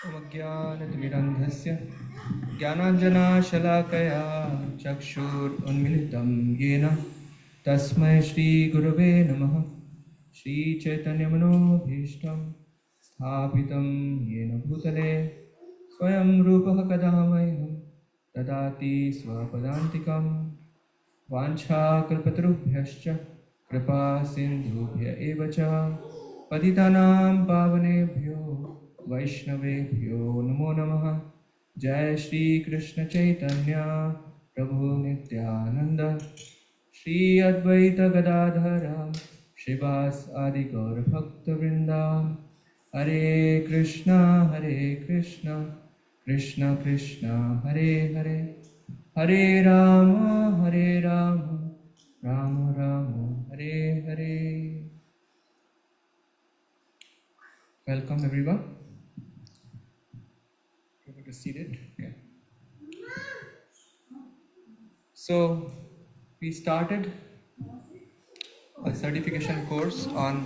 ज्ञानतिमिरन्धस्य ज्ञानाञ्जनाशलाकया चक्षुरुन्मिलितं येन तस्मै श्रीगुरवे नमः। श्रीचैतन्यमनोभीष्टं स्थापितं येन भूतले स्वयं रूपः कदा मह्यं ददाति स्वपदान्तिकं। वाञ्छाकल्पतरुभ्यश्च कृपा सिन्धुभ्य एव च पतितानां पावनेभ्यो वैष्णवेभ्यो नमो नमः। जय श्री कृष्ण चैतन्य प्रभु नित्यानंद श्री अद्वैत गदाधर श्रीवास आदि गौर भक्त वृंदा। हरे कृष्णा कृष्ण कृष्ण हरे हरे, हरे Ram Ram Ram Hare Hare. Welcome everyone. Get seated. Okay. So we started a certification course on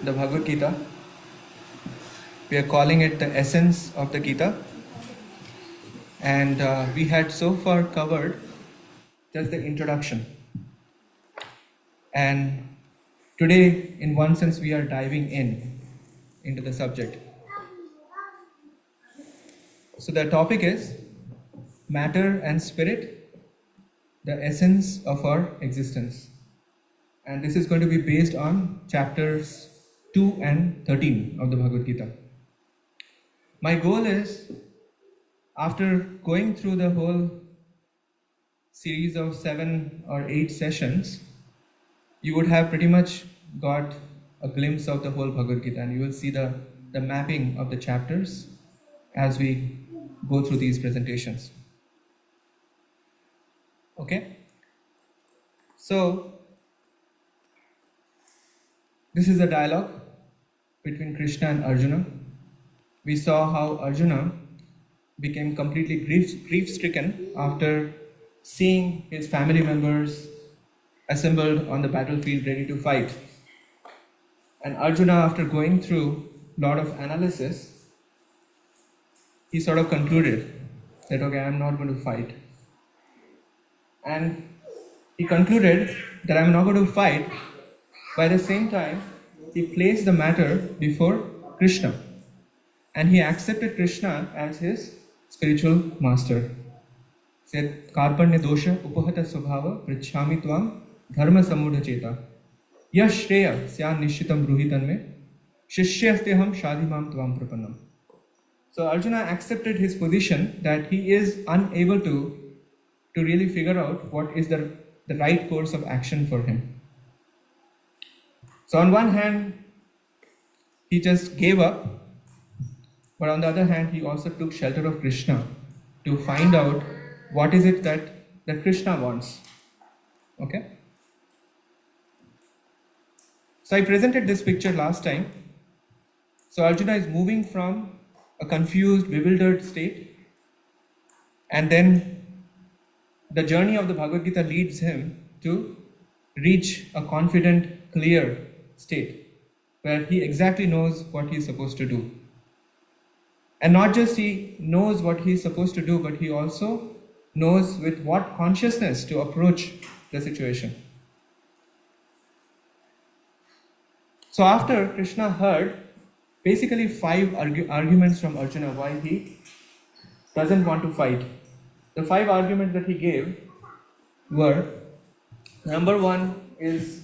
the Bhagavad Gita. We are calling it the essence of the Gita, and we had so far covered just the introduction. And today, in one sense, we are diving into the subject. So the topic is matter and spirit, the essence of our existence. And this is going to be based on chapters 2 and 13 of the Bhagavad Gita. My goal is, after going through the whole series of 7 or 8 sessions, you would have pretty much got a glimpse of the whole Bhagavad Gita, and you will see the mapping of the chapters as we go through these presentations. Okay? So, this is a dialogue between Krishna and Arjuna. We saw how Arjuna became completely grief-stricken after seeing his family members assembled on the battlefield ready to fight. And Arjuna, after going through a lot of analysis, he sort of concluded that, okay, I'm not going to fight. And he concluded that I'm not going to fight. By the same time, he placed the matter before Krishna, and he accepted Krishna as his spiritual master. He said, Karpanya dosha upahata svabhava prichhami tvam dharma samudha cheta yash shreya syan nishitam bruhitanme shishyasteham shadhimam tvam prapannam. So Arjuna accepted his position that he is unable to really figure out what is the right course of action for him. So on one hand, he just gave up, but on the other hand, he also took shelter of Krishna to find out what is it that Krishna wants. Okay? So I presented this picture last time. So Arjuna is moving from a confused, bewildered state, and then the journey of the Bhagavad Gita leads him to reach a confident, clear state where he exactly knows what he is supposed to do. And not just he knows what he is supposed to do, but he also knows with what consciousness to approach the situation. So after Krishna heard basically 5 arguments from Arjuna why he doesn't want to fight. The 5 arguments that he gave were, number 1 is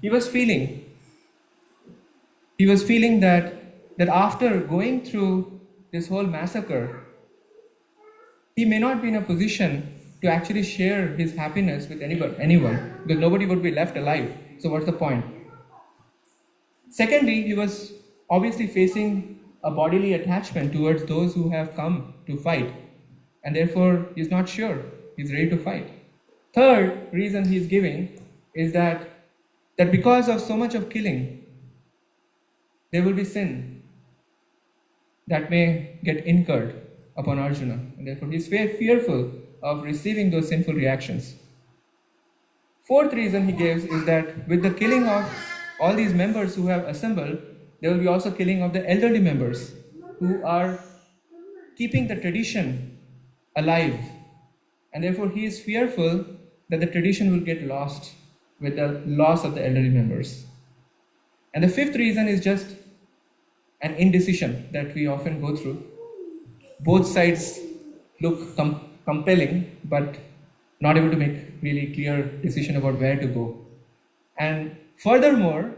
he was feeling that after going through this whole massacre, he may not be in a position to actually share his happiness with anyone, because nobody would be left alive. So what's the point? Secondly, he was obviously facing a bodily attachment towards those who have come to fight, and therefore he's not sure he's ready to fight. Third reason he's giving is that because of so much of killing, there will be sin that may get incurred upon Arjuna, and therefore he's fearful of receiving those sinful reactions. Fourth reason he gives is that with the killing of all these members who have assembled, there will be also killing of the elderly members who are keeping the tradition alive. And therefore, he is fearful that the tradition will get lost with the loss of the elderly members. And the fifth reason is just an indecision that we often go through. Both sides look compelling, but not able to make really clear decision about where to go. And furthermore,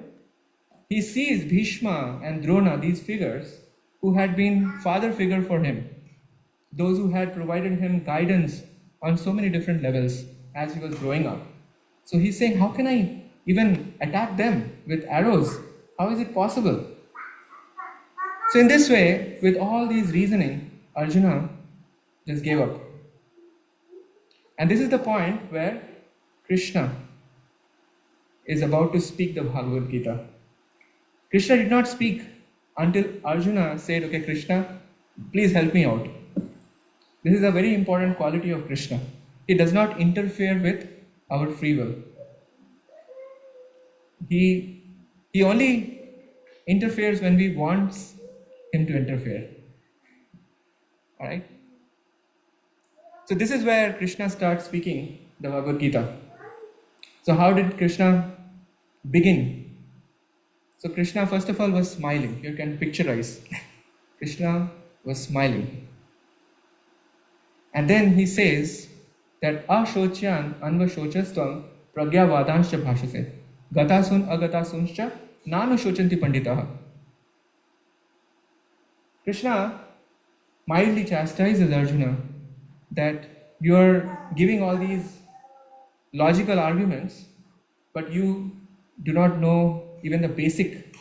he sees Bhishma and Drona, these figures, who had been father figure for him, those who had provided him guidance on so many different levels as he was growing up. So he's saying, how can I even attack them with arrows? How is it possible? So in this way, with all these reasoning, Arjuna just gave up. And this is the point where Krishna is about to speak the Bhagavad Gita. Krishna did not speak until Arjuna said, okay, Krishna, please help me out. This is a very important quality of Krishna. He does not interfere with our free will. He only interferes when we want him to interfere. Alright? So this is where Krishna starts speaking the Bhagavad Gita. So how did Krishna begin? So Krishna first of all was smiling. You can picturize. Krishna was smiling. And then he says that Ashocyan Anva Shochastvam Pragya Vadanscha Bhashase Gatasun Agatasuncha Nanu Shochanti Panditaha. Krishna mildly chastises Arjuna that you are giving all these logical arguments, but you do not know even the basic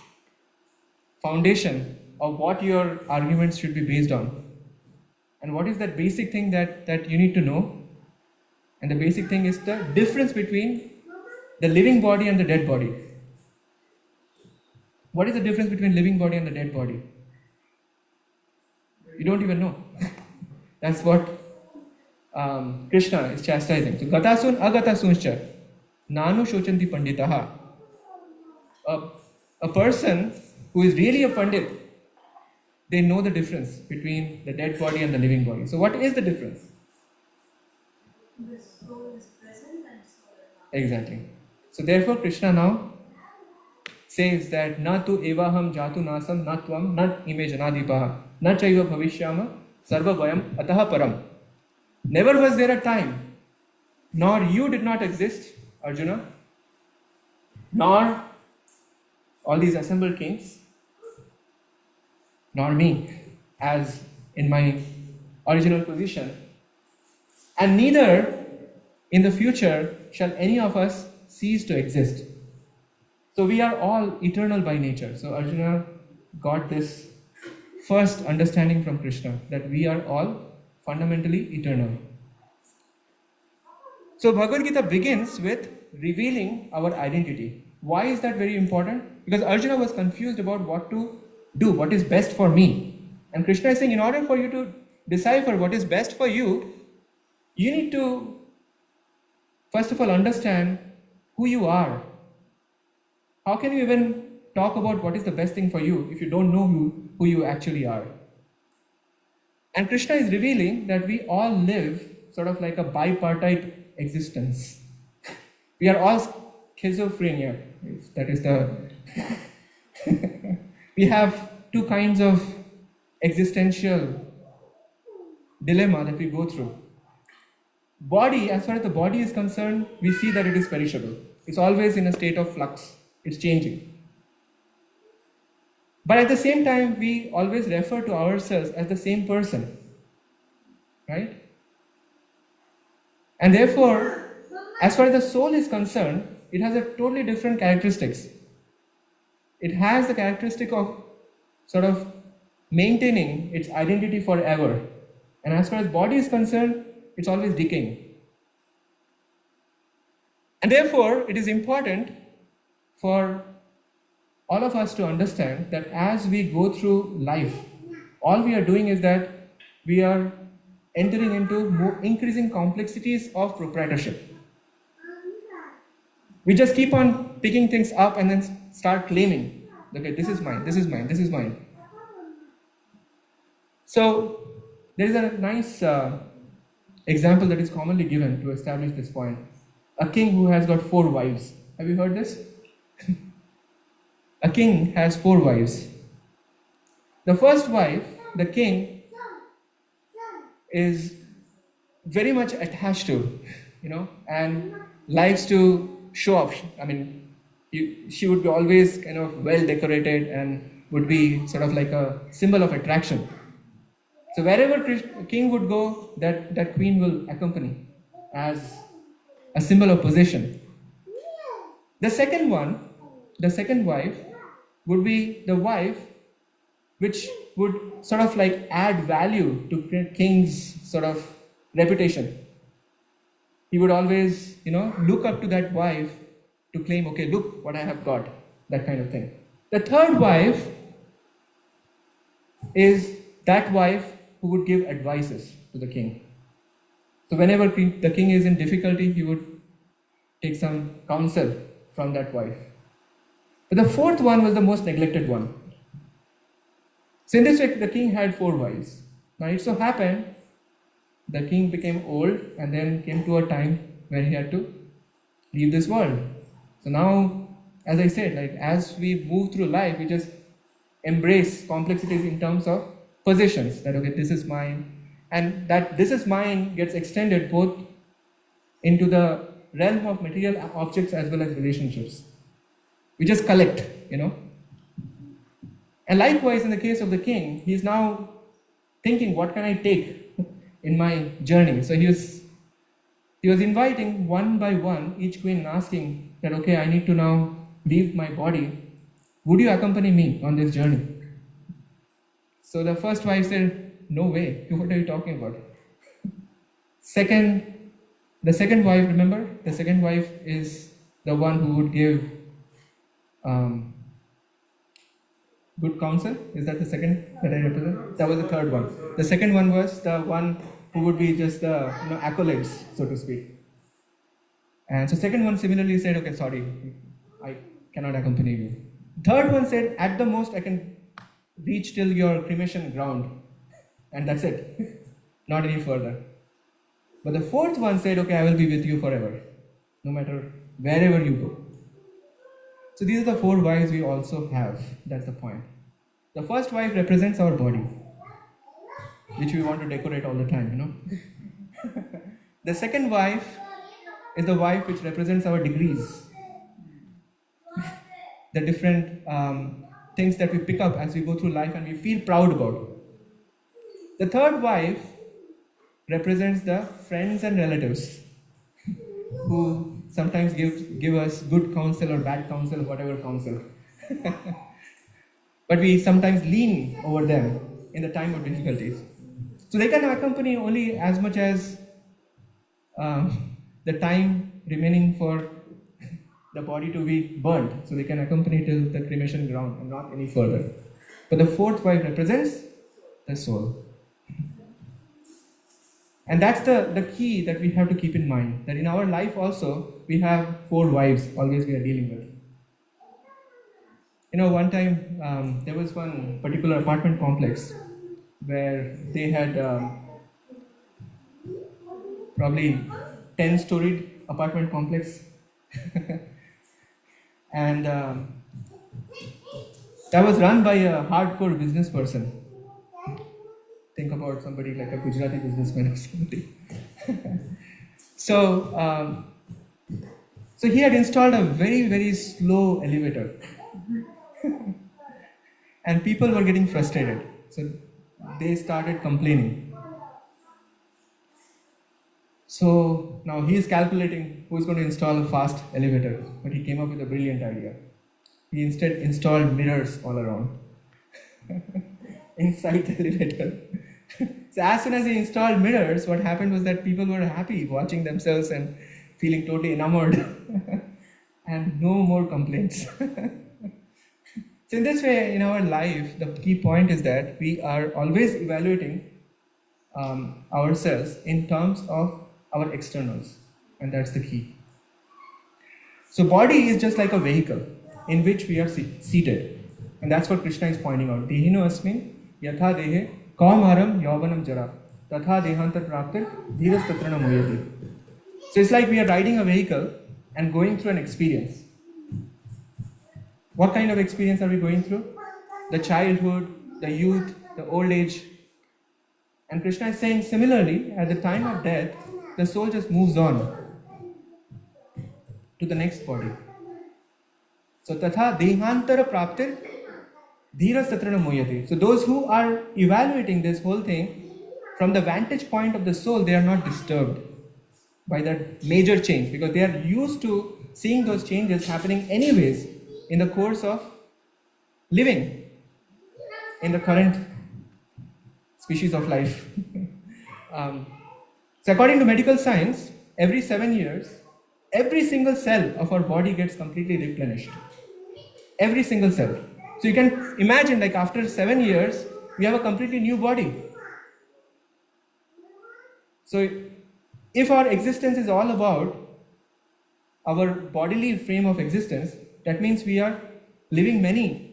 foundation of what your arguments should be based on. And what is that basic thing that you need to know? And the basic thing is the difference between the living body and the dead body. What is the difference between living body and the dead body? You don't even know. That's what Krishna is chastising. So, Gatasun Agatasuncha Nanu Shochanti Panditaha. A person who is really a Pandit, they know the difference between the dead body and the living body. So, what is the difference? The soul is present and soul is not. Exactly. So, therefore, Krishna now says that na tu evaham jatu nasam na tvam na ime janadipaha na chaiva bhavishyama sarva vayam ataha param. Never was there a time, nor you did not exist, Arjuna, nor all these assembled kings, nor me, as in my original position, and neither in the future shall any of us cease to exist. So we are all eternal by nature. So Arjuna got this first understanding from Krishna, that we are all fundamentally eternal. So Bhagavad Gita begins with revealing our identity. Why is that very important? Because Arjuna was confused about what to do, what is best for me. And Krishna is saying, in order for you to decipher what is best for you, you need to first of all understand who you are. How can you even talk about what is the best thing for you if you don't know who you actually are? And Krishna is revealing that we all live sort of like a bipartite existence. We are all schizophrenia. That is the... We have two kinds of existential dilemma that we go through. Body, as far as the body is concerned, we see that it is perishable. It's always in a state of flux. It's changing. But at the same time, we always refer to ourselves as the same person. Right? And therefore, as far as the soul is concerned, it has a totally different characteristics. It has the characteristic of sort of maintaining its identity forever. And as far as body is concerned, it's always decaying. And therefore, it is important for all of us to understand that as we go through life, all we are doing is that we are entering into more increasing complexities of proprietorship. We just keep on picking things up and then start claiming, okay, this is mine, this is mine, this is mine. So, There is a nice example that is commonly given to establish this point. A king who has got 4 wives. Have you heard this? A king has 4 wives. The first wife, the king, is very much attached to, and likes to show off. I mean, she would be always kind of well decorated and would be sort of like a symbol of attraction. So wherever king would go, that queen will accompany as a symbol of possession. The second wife, would be the wife which would sort of like add value to king's sort of reputation. He would always, look up to that wife to claim, okay, look what I have got, that kind of thing. The third wife is that wife who would give advices to the king. So whenever the king is in difficulty, he would take some counsel from that wife. But the fourth one was the most neglected one. So in this way, the king had 4 wives. Now it so happened the king became old and then came to a time where he had to leave this world. So now, as I said, like as we move through life, we just embrace complexities in terms of possessions. That okay, this is mine, and that this is mine gets extended both into the realm of material objects as well as relationships. We just collect, And likewise, in the case of the king, he is now thinking, what can I take in my journey? So he was inviting one by one each queen and asking that, okay, I need to now leave my body. Would you accompany me on this journey? So the first wife said, no way. What are you talking about? The second wife, remember? The second wife is the one who would give good counsel. Is that the second that I represent? That was the third one. The second one was the one who would be just the accolades, so to speak. And so second one similarly said, okay, sorry, I cannot accompany you. Third one said, at the most I can reach till your cremation ground, and that's it, not any further. But the fourth one said, okay, I will be with you forever, no matter wherever you go. So these are the 4 wives we also have. That's the point. The first wife represents our body, which we want to decorate all the time, The second wife is the wife which represents our degrees, the different things that we pick up as we go through life and we feel proud about. The third wife represents the friends and relatives who sometimes give us good counsel or bad counsel, whatever counsel. But we sometimes lean over them in the time of difficulties. So they can accompany only as much as the time remaining for the body to be burnt. So they can accompany till the cremation ground and not any further. But the fourth wife represents the soul. And that's the key that we have to keep in mind, that in our life also, we have 4 wives always we are dealing with. One time, there was one particular apartment complex where they had probably 10-storied apartment complex. And that was run by a hardcore business person. Think about somebody like a Gujarati businessman or somebody. So he had installed a very, very slow elevator. And people were getting frustrated. So they started complaining. So now he is calculating who's going to install a fast elevator. But he came up with a brilliant idea. He instead installed mirrors all around inside the elevator. So as soon as he installed mirrors, what happened was that people were happy watching themselves and feeling totally enamored. And no more complaints. So in this way, in our life, the key point is that we are always evaluating ourselves in terms of our externals. And that's the key. So body is just like a vehicle in which we are seated. And that's what Krishna is pointing out. Dehino asmin yatha dehe kaumaram yauvanam jara. tatha dehantar praptir dhiras tatrana muyati. So it's like we are riding a vehicle and going through an experience. What kind of experience are we going through? The childhood, the youth, the old age. And Krishna is saying similarly, at the time of death, the soul just moves on to the next body. So tatha dehantara praptir dhiras tatrana muyati. So those who are evaluating this whole thing from the vantage point of the soul, they are not disturbed by that major change because they are used to seeing those changes happening anyways in the course of living in the current species of life. So according to medical science, every 7 years, every single cell of our body gets completely replenished. Every single cell. So you can imagine, like after 7 years, we have a completely new body. So if our existence is all about our bodily frame of existence, that means we are living many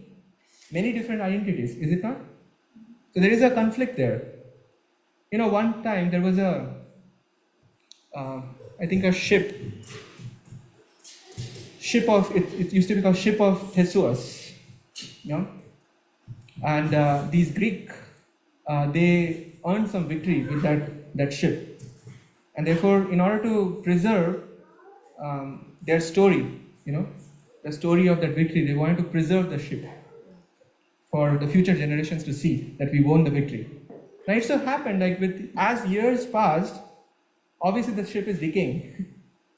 different identities, is it not? So there is a conflict there. You know, one time there was I think a ship of, it used to be called ship of Theseus, you know, and these Greek, they earned some victory with that ship, and therefore in order to preserve their story, you know, the story of that victory, they wanted to preserve the ship for the future generations to see that we won the victory. Now it so happened, like as years passed, obviously the ship is decaying.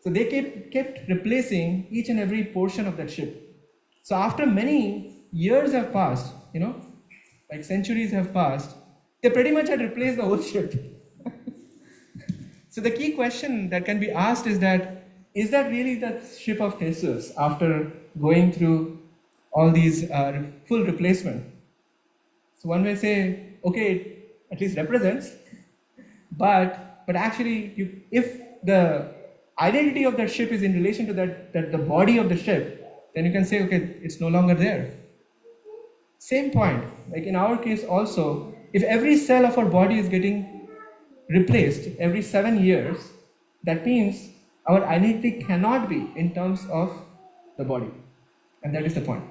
So they kept replacing each and every portion of that ship. So after many years have passed, you know, like centuries have passed, they pretty much had replaced the whole ship. So the key question that can be asked is that really the ship of Theseus after going through all these full replacement? So one may say, okay, it at least represents, but actually, if the identity of that ship is in relation to that the body of the ship, then you can say, okay, it's no longer there. Same point, like in our case also, if every cell of our body is getting replaced every 7 years, that means our identity cannot be in terms of the body, and that is the point.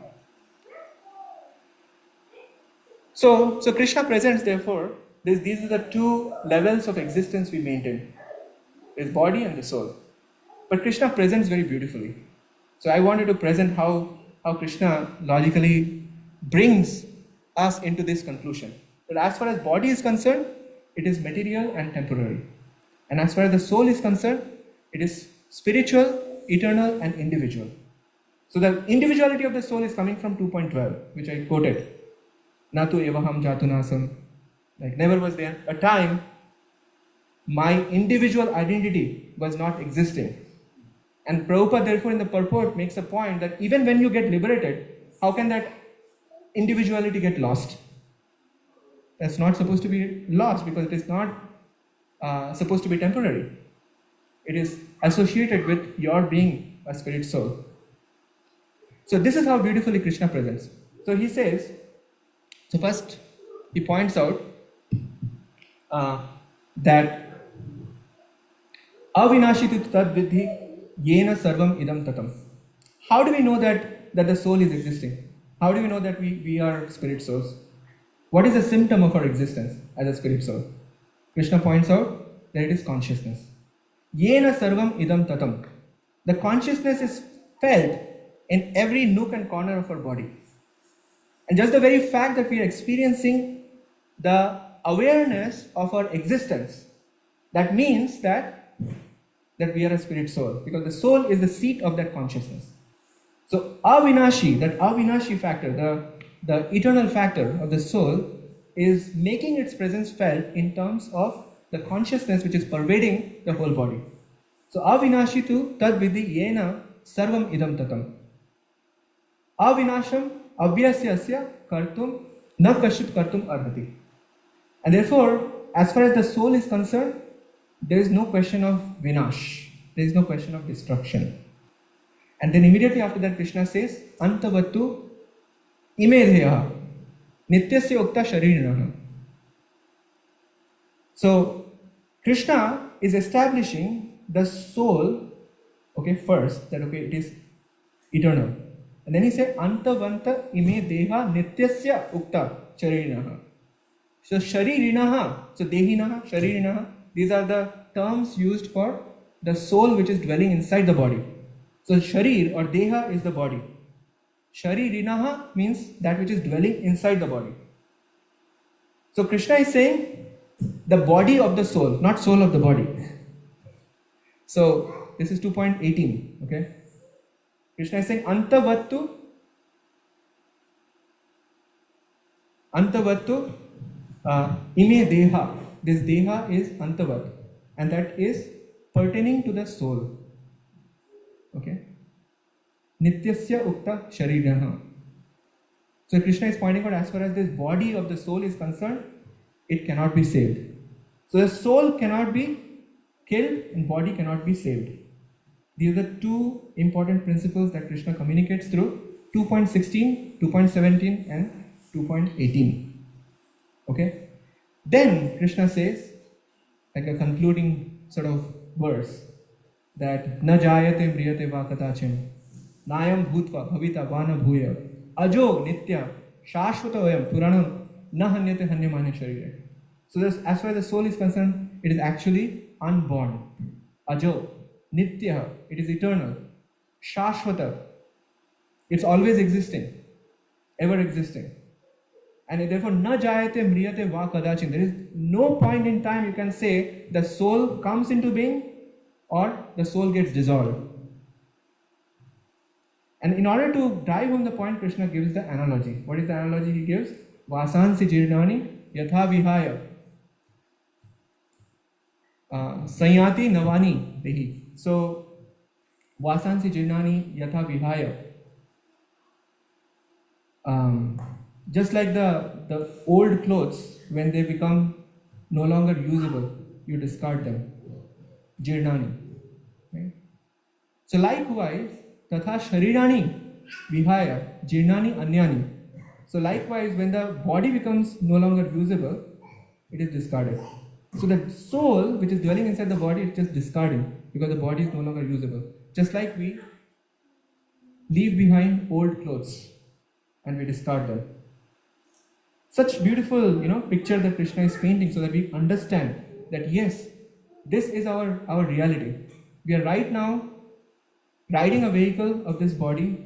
So Krishna presents, therefore, these are the two levels of existence we maintain. His body and the soul. But Krishna presents very beautifully. So I wanted to present how Krishna logically brings us into this conclusion. That as far as body is concerned, it is material and temporary. And as far as the soul is concerned, it is spiritual, eternal and individual. So the individuality of the soul is coming from 2.12, which I quoted. Natu evaham jatunasam. Like never was there a time my individual identity was not existing. And Prabhupada therefore in the purport makes a point that even when you get liberated, how can that individuality get lost? That's not supposed to be lost because it is not supposed to be temporary. It is associated with your being a spirit soul. So this is how beautifully Krishna presents. So he says, so first he points out that avinashitu tad vidhi yena sarvam idam tatam. How do we know that the soul is existing? How do we know that we are spirit souls? What is the symptom of our existence as a spirit soul? Krishna points out that it is consciousness. Yena sarvam idam tatam. The consciousness is felt in every nook and corner of our body. And just the very fact that we are experiencing the awareness of our existence, that means that we are a spirit soul, because the soul is the seat of that consciousness. So avinashi, that avinashi factor, the eternal factor of the soul, is making its presence felt in terms of the consciousness which is pervading the whole body. So avinashi tu tad vidhi yena sarvam idam tatam. Avinasham abhyasyasya kartum na kashit kartum arhati. And therefore, as far as the soul is concerned, there is no question of vinash. There is no question of destruction. And then immediately after that, Krishna says, Antavattu imedheya nityasya ukta sharirinaha. So Krishna is establishing the soul, okay, first, that okay, it is eternal. And then he said, Antavanta ime deha nityasya ukta sharirinaha. So sharirinaha, so dehinaha, sharirinaha, these are the terms used for the soul which is dwelling inside the body. So sharir or deha is the body. Sharirinaha means that which is dwelling inside the body. So Krishna is saying the body of the soul, not soul of the body. So this is 2.18. Okay. Krishna is saying Antavattu ime deha. This deha is antavat, and that is pertaining to the soul. Okay. Nityasya ukta sharirah. So Krishna is pointing out, as far as this body of the soul is concerned, it cannot be saved. So the soul cannot be killed and body cannot be saved. These are the two important principles that Krishna communicates through 2.16, 2.17 and 2.18. Okay. Then Krishna says, like a concluding sort of verse, that na jayate mriyate va katachin nayam bhutva bhavita vana bhuya ajo nitya shashvata vayam puranam na hanyate hanyamane sharire. So this, as far as the soul is concerned, it is actually unborn. Ajo, nitya, it is eternal. Shashvata, it's always existing, ever existing. And therefore, na jayate mriyate va kadachin. There is no point in time you can say the soul comes into being or the soul gets dissolved. And in order to drive home the point, Krishna gives the analogy. What is the analogy he gives? Vasansi jirnani yatha vihaya sanyati navani dehi. So, vasansi jirnani yatha vihaya. Just like the old clothes, when they become no longer usable, you discard them. Jirnani. Right? So likewise, tatha sharirani vihaya jirnani anyani. So likewise, when the body becomes no longer usable, it is discarded. So the soul which is dwelling inside the body is just discarding because the body is no longer usable. Just like we leave behind old clothes and we discard them. Such beautiful, picture that Krishna is painting, so that we understand that yes, this is our reality. We are right now riding a vehicle of this body.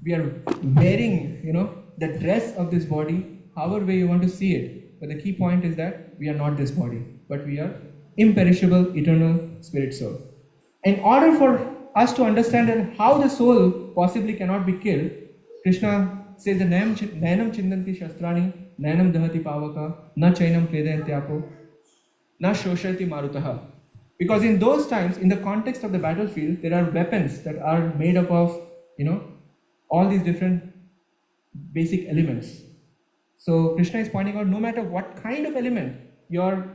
We are wearing, the dress of this body, however way you want to see it. But the key point is that we are not this body, but we are imperishable, eternal spirit soul. In order for us to understand that how the soul possibly cannot be killed, Krishna says the nayanam chindanti shastrani, nayanam dahati pavaka, na chainam kledayantyako, na shoshati marutaha. Because in those times, in the context of the battlefield, there are weapons that are made up of, all these different basic elements. So Krishna is pointing out, no matter what kind of element your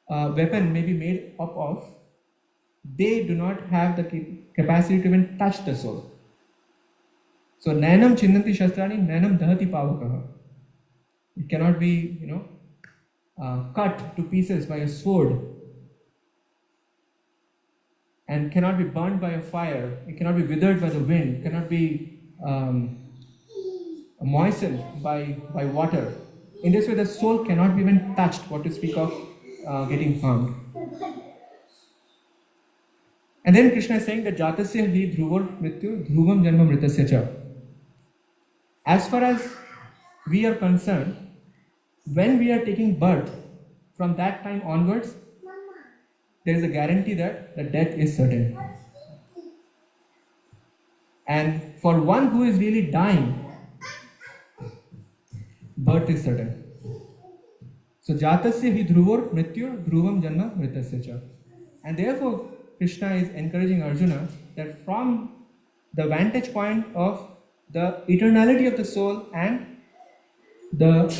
weapon may be made up of, they do not have the capacity to even touch the soul. So nayanam chindanti shastrani, nayanam dahati pavakaha. It cannot be, cut to pieces by a sword, and cannot be burned by a fire. It cannot be withered by the wind. It cannot be moistened by water. In this way, the soul cannot be even touched, what to speak of getting harmed. And then Krishna is saying that jatasya hi dhruvar mrityu dhruvam janma mritasya cha. As far as we are concerned, when we are taking birth, from that time onwards, there is a guarantee that the death is certain. And for one who is really dying, birth is certain. So jatasya hi dhruvar mrityu dhruvam janma mritasya cha. And therefore Krishna is encouraging Arjuna that from the vantage point of the eternality of the soul and the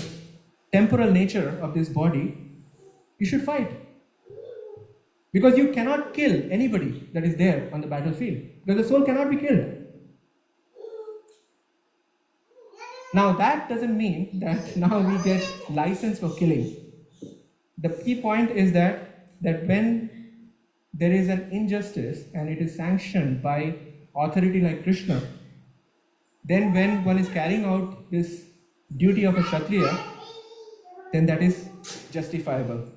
temporal nature of this body, you should fight. Because you cannot kill anybody that is there on the battlefield, because the soul cannot be killed. Now that doesn't mean that now we get license for killing. the key point is that when there is an injustice and it is sanctioned by authority like Krishna, then when one is carrying out this duty of a Kshatriya, then that is justifiable.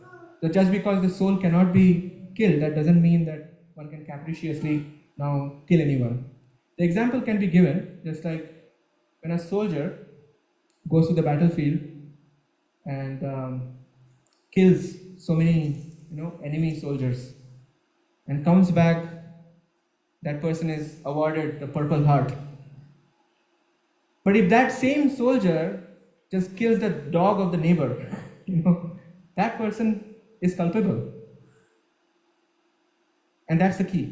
So just because the soul cannot be killed, that doesn't mean that one can capriciously now kill anyone. The example can be given just like when a soldier goes to the battlefield and kills so many enemy soldiers and comes back, that person is awarded the Purple Heart. But if that same soldier just kills the dog of the neighbor, that person is culpable. And that's the key.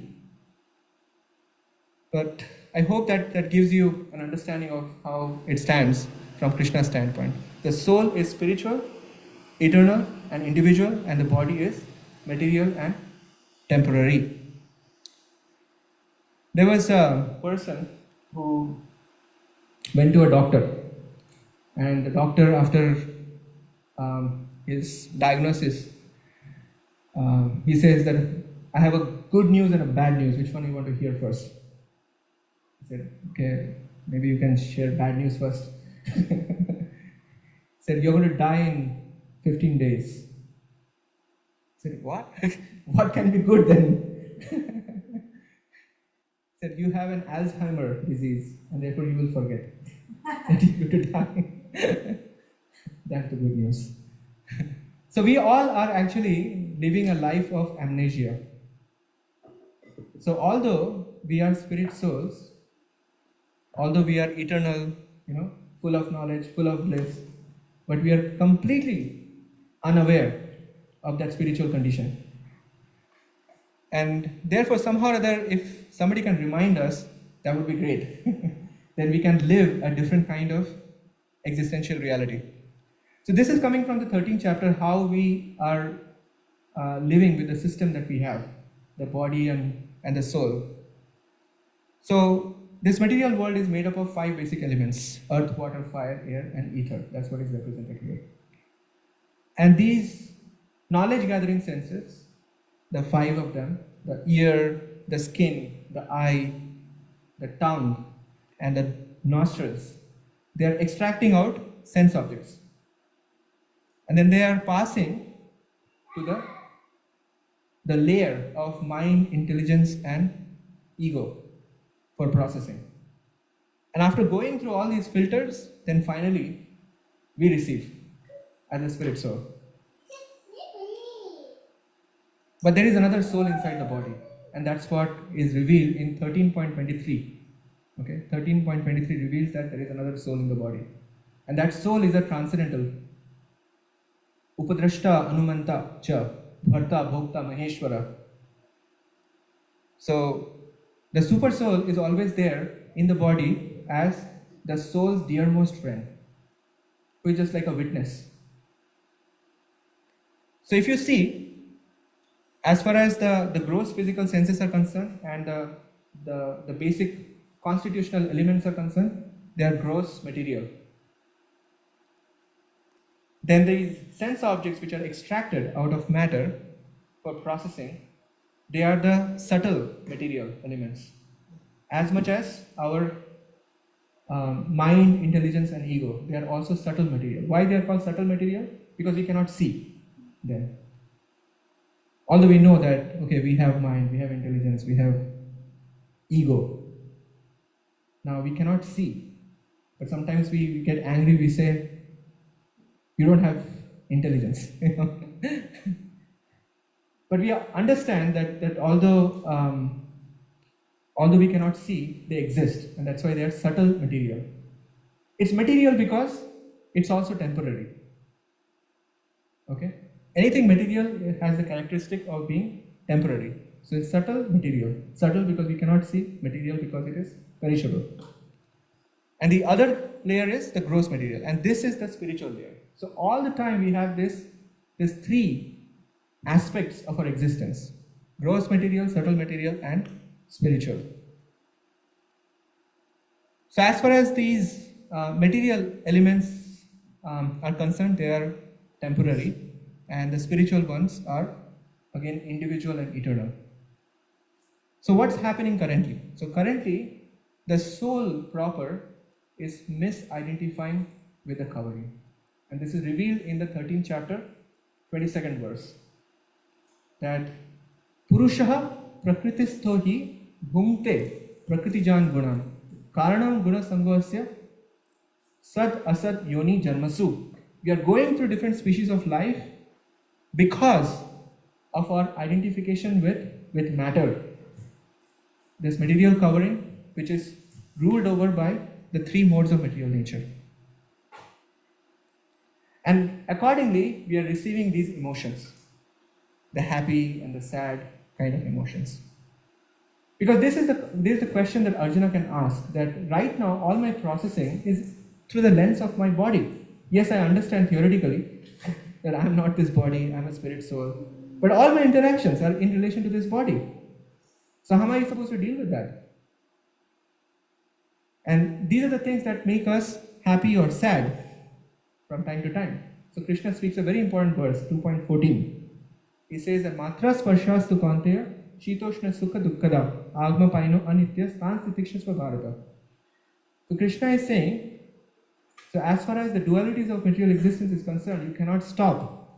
But I hope that gives you an understanding of how it stands from Krishna's standpoint. The soul is spiritual, eternal, and individual, and the body is material and temporary. There was a person who went to a doctor, and the doctor, after his diagnosis, he says that I have a good news and a bad news. Which one you want to hear first? He said, okay, maybe you can share bad news first. He said, you're going to die in 15 days. I said, what? What can be good then? He said, you have an Alzheimer disease and therefore you will forget that you're going to die. That's the good news. So we all are actually living a life of amnesia. So although we are spirit souls, although we are eternal, full of knowledge, full of bliss, but we are completely unaware of that spiritual condition. And therefore, somehow or other, if somebody can remind us, that would be great. Then we can live a different kind of existential reality. So this is coming from the 13th chapter, how we are living with the system that we have, the body and the soul. So this material world is made up of 5 basic elements: earth, water, fire, air, and ether. That's what is represented here. And these knowledge gathering senses, the 5 of them, the ear, the skin, the eye, the tongue, and the nostrils, they are extracting out sense objects. And then they are passing to the layer of mind, intelligence, and ego for processing. And after going through all these filters, then finally we receive as a spirit soul. But there is another soul inside the body, and that's what is revealed in 13.23. Okay, 13.23 reveals that there is another soul in the body, and that soul is a transcendental. Upadrashta Anumanta Cha Bharta Bhokta Maheshwara. So the super soul is always there in the body as the soul's dearmost friend, who is just like a witness. So if you see, as far as the gross physical senses are concerned and the basic constitutional elements are concerned, they are gross material. Then these sense objects which are extracted out of matter for processing, they are the subtle material elements. As much as our mind, intelligence, and ego, they are also subtle material. Why they are called subtle material? Because we cannot see them. Although we know that, okay, we have mind, we have intelligence, we have ego. Now we cannot see. But sometimes we get angry, we say, you don't have intelligence. But we understand that although we cannot see, they exist, and that's why they are subtle material. It's material because it's also temporary. Okay? Anything material has the characteristic of being temporary. So it's subtle material. Subtle because we cannot see, material because it is perishable. And the other layer is the gross material, and this is the spiritual layer. So all the time we have these 3 aspects of our existence: gross material, subtle material, and spiritual. So as far as these material elements are concerned, they are temporary. and the spiritual ones are again individual and eternal. So what's happening currently? So currently, the soul proper is misidentifying with the covering. And this is revealed in the 13th chapter, 22nd verse. That Purushaha prakritisto hi bhungte prakritijan gunan karanam guna sangvasya sad asad yoni janmasu. We are going through different species of life because of our identification with matter. This material covering, which is ruled over by the three modes of material nature. And accordingly, we are receiving these emotions, the happy and the sad kind of emotions. Because this is the question that Arjuna can ask, that right now all my processing is through the lens of my body. Yes, I understand theoretically that I am not this body, I am a spirit soul, but all my interactions are in relation to this body. So how am I supposed to deal with that? And these are the things that make us happy or sad from time to time. So Krishna speaks a very important verse, 2.14. He says that Matra Sparshas tu Kanteya Shitoshna Sukha Dukkada Agma Paino Anitya Stan Sitikshasva Bharata. So Krishna is saying, so as far as the dualities of material existence is concerned, you cannot stop.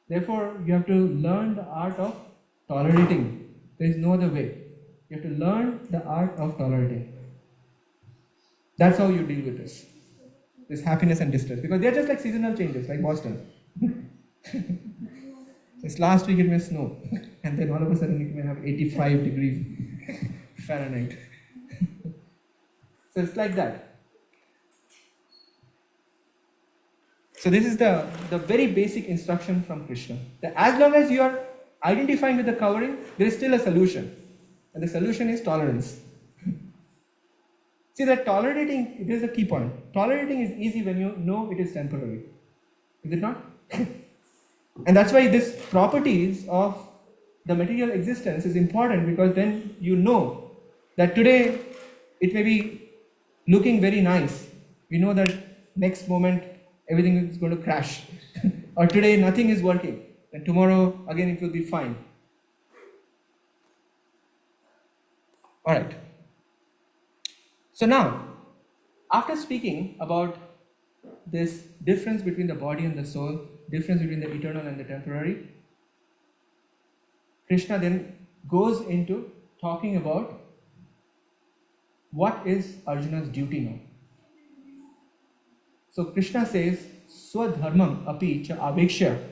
Therefore, you have to learn the art of tolerating. There is no other way. You have to learn the art of tolerating. That's how you deal with this happiness and distress. Because they're just like seasonal changes, like Boston. Just last week it may snow, and then all of a sudden it may have 85 degrees Fahrenheit. So it's like that. So this is the very basic instruction from Krishna. That as long as you are identifying with the covering, there is still a solution. And the solution is tolerance. See, that tolerating, it is a key point. Tolerating is easy when you know it is temporary. Is it not? And that's why this properties of the material existence is important, because then you know that today it may be looking very nice. You know that next moment everything is going to crash. Or today nothing is working. And tomorrow again it will be fine. Alright. So now, after speaking about this difference between the body and the soul, difference between the eternal and the temporary, Krishna then goes into talking about what is Arjuna's duty now. So Krishna says, Swadharmam api cha avekshya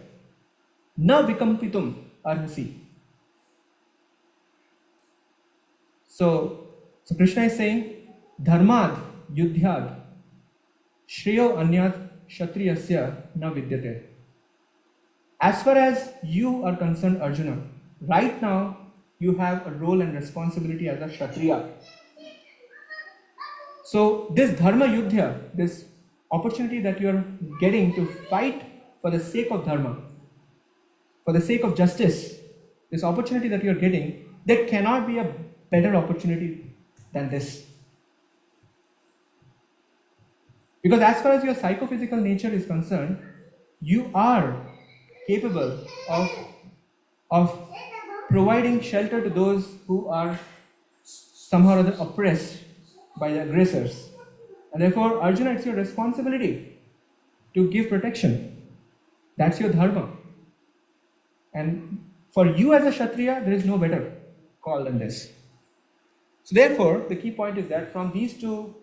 na vikampitum arhasi. So Krishna is saying, Dharmad yudhyad shreyo anyat kshatriyasya na vidyate. As far as you are concerned, Arjuna, right now you have a role and responsibility as a kshatriya. So this dharma yudhya, this opportunity that you are getting to fight for the sake of dharma, for the sake of justice, this opportunity that you are getting, there cannot be a better opportunity than this. Because as far as your psychophysical nature is concerned, you are capable of providing shelter to those who are somehow or other oppressed by the aggressors. And therefore, Arjuna, it's your responsibility to give protection. That's your dharma. And for you as a Kshatriya, there is no better call than this. So therefore, the key point is that from these two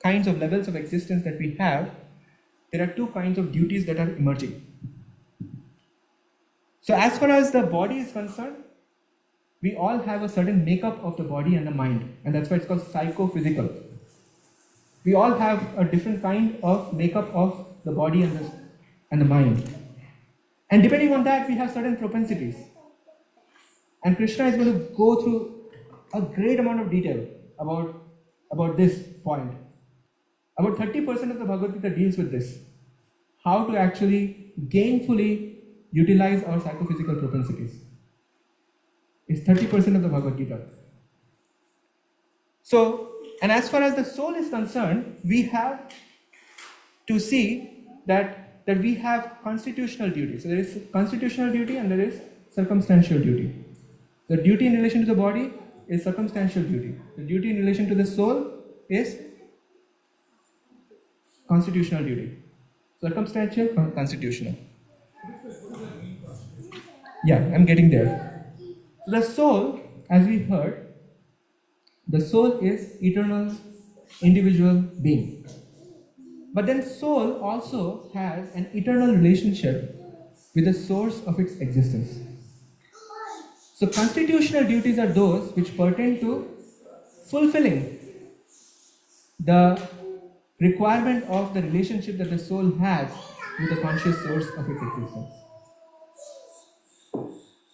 kinds of levels of existence that we have, there are two kinds of duties that are emerging. So as far as the body is concerned, we all have a certain makeup of the body and the mind, and that's why it's called psychophysical. We all have a different kind of makeup of the body and the mind. And depending on that, we have certain propensities. And Krishna is going to go through a great amount of detail about this point. About 30% of the Bhagavad Gita deals with this. How to actually gainfully utilize our psychophysical propensities. It's 30% of the Bhagavad Gita. So, and as far as the soul is concerned, we have to see that that we have constitutional duty. So there is constitutional duty and there is circumstantial duty. The duty in relation to the body is circumstantial duty. The duty in relation to the soul is constitutional duty. Circumstantial, constitutional. Yeah, I'm getting there. So the soul, as we heard, the soul is eternal, individual being. But then soul also has an eternal relationship with the source of its existence. So constitutional duties are those which pertain to fulfilling the requirement of the relationship that the soul has with the conscious source of its existence.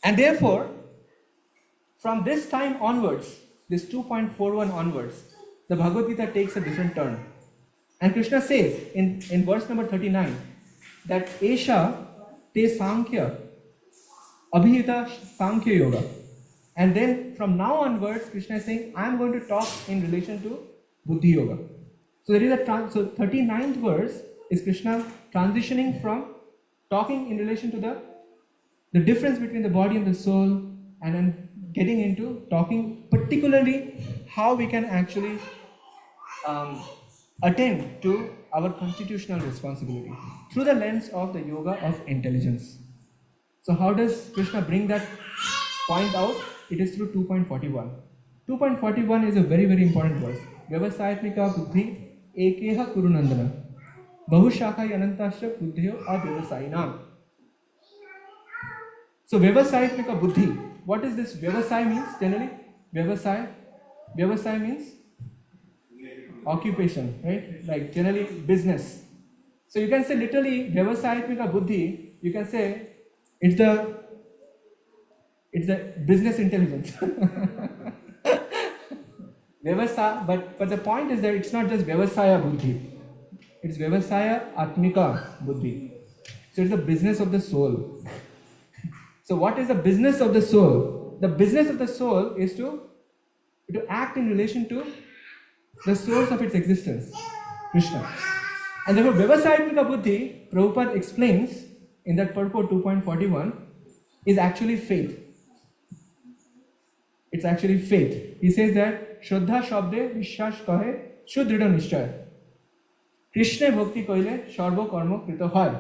And therefore, from this time onwards, this 2.41 onwards, the Bhagavad Gita takes a different turn. And Krishna says in verse number 39 that Esha te Sankhya Abhita Sankhya Yoga. And then from now onwards, Krishna is saying, I am going to talk in relation to Buddhi Yoga. So there is so 39th verse is Krishna transitioning from talking in relation to the difference between the body and the soul, and then getting into talking particularly how we can actually attend to our constitutional responsibility through the lens of the yoga of intelligence. So how does Krishna bring that point out? It is through 2.41. 2.41 is a very, very important verse. Vyavasayatmika buddhi ekeha kurunandana bahushaka yanantasya buddhiyo avyavasayinam. So Vyavasayatmika buddhi. What is this Vyavasay means generally? Vyavasay means occupation, right? Like generally business. So you can say literally Vyavasayatmika buddhi, you can say it's the business intelligence. Vyavasaya, but the point is that it's not just Vyavasaya buddhi. It's Vyavasaya Atmika buddhi. So it's the business of the soul. So what is the business of the soul? The business of the soul is to act in relation to the source of its existence, Krishna. And therefore Vyavasayatmika buddhi, Prabhupada explains in that purport 2.41, is actually faith. It's actually faith. He says that Shraddha Shabde Vishwash Kahe Shudrida Nishchay Krishna Bhakti Koile Sharva Karma Krita Hoy.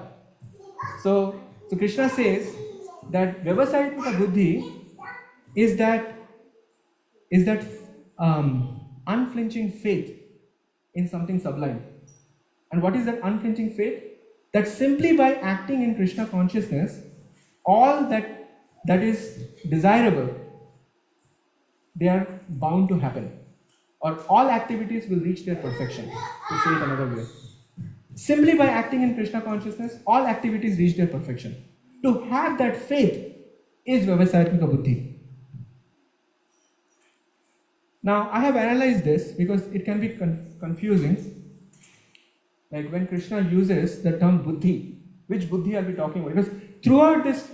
So Krishna says that Vyavasayatmika buddhi is that unflinching faith in something sublime. And what is that unflinching faith? That simply by acting in Krishna consciousness, all that is desirable, they are bound to happen. Or all activities will reach their perfection, to say it another way. Simply by acting in Krishna consciousness, all activities reach their perfection. To have that faith is Vyavasayatmika buddhi. Now, I have analyzed this because it can be confusing. Like when Krishna uses the term buddhi, which buddhi are we talking about? Because throughout this,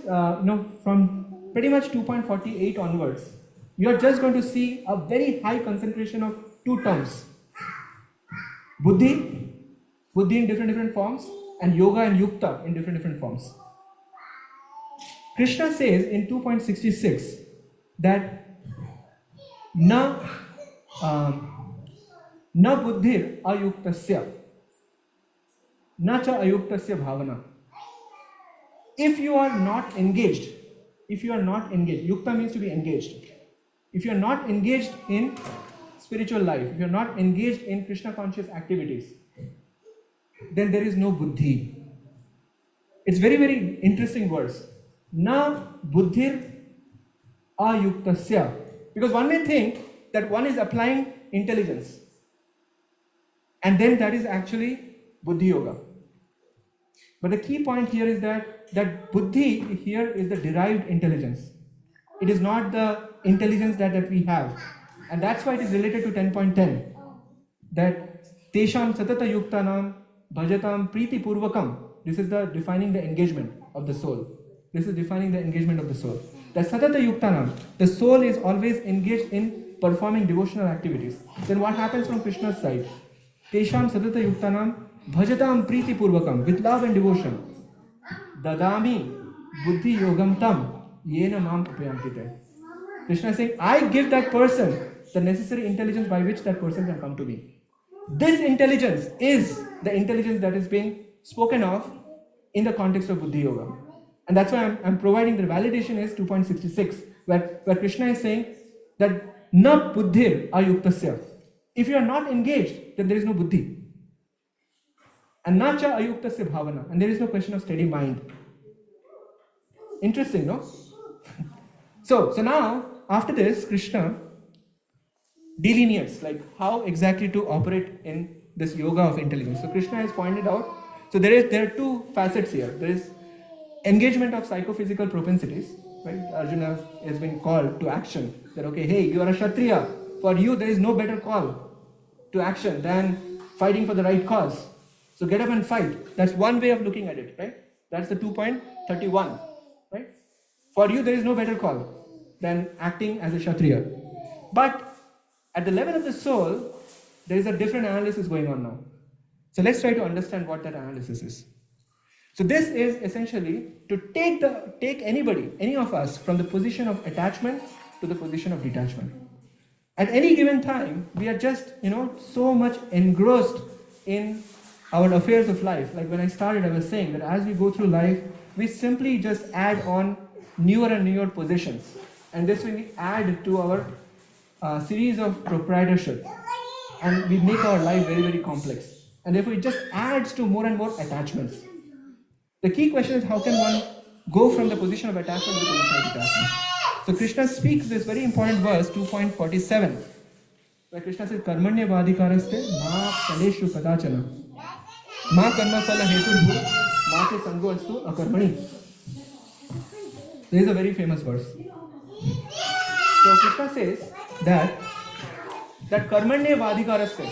from pretty much 2.48 onwards, you are just going to see a very high concentration of two terms. Buddhi in different forms, and yoga and yukta in different forms. Krishna says in 2.66 that na buddhir ayuktasya na cha ayuktasya bhavana. If you are not engaged, yukta means to be engaged. If you are not engaged in spiritual life, if you are not engaged in Krishna conscious activities, then there is no buddhi. It's very, very interesting verse. Na buddhir ayuktasya. Because one may think that one is applying intelligence, and then that is actually buddhi yoga. But the key point here is that buddhi here is the derived intelligence. It is not the intelligence that we have. And that's why it is related to 10.10. That tesham satata yuktanam bhajatam priti purvakam. This is defining the engagement of the soul. This is defining the engagement of the soul. The satata yuktanam, the soul is always engaged in performing devotional activities. Then what happens from Krishna's side? Tesham satata yuktanam Bhajatam Priti Purvakam, with love and devotion. Dadami Buddhi Yogam Tam, Yena Mam Upayantite. Krishna is saying, I give that person the necessary intelligence by which that person can come to me. This intelligence is the intelligence that is being spoken of in the context of Buddhi Yoga. And that's why I'm providing the validation is 2.66, where Krishna is saying that na buddhir ayuktasya. If you are not engaged, then there is no buddhi. And na cha ayuktasya bhavana. And there is no question of steady mind. Interesting, no? So now, after this, Krishna delineates like how exactly to operate in this yoga of intelligence. So Krishna has pointed out, so there are two facets here. There is engagement of psychophysical propensities, right? Arjuna has been called to action. That okay, hey, you are a Kshatriya. For you, there is no better call to action than fighting for the right cause. So get up and fight. That's one way of looking at it, right? That's the 2.31, right? For you, there is no better call than acting as a Kshatriya. But at the level of the soul, there is a different analysis going on now. So let's try to understand what that analysis is. So this is essentially to take anybody, any of us, from the position of attachment to the position of detachment. At any given time, we are just, so much engrossed in our affairs of life. Like when I started, I was saying that as we go through life, we simply just add on newer and newer possessions. And this way we add to our series of proprietorship. And we make our life very, very complex. And therefore it just adds to more and more attachments. The key question is how can one go from the position of attachment to the position of detachment? So Krishna speaks this very important verse 2.47 where Krishna says Karmanya Vadikaraste Ma Kaleshu Kadachana Ma Karma Phala Hetu Ma Te Sango Astu Akarmani. This is a very famous verse. So Krishna says that Karmanya Vadikaraste,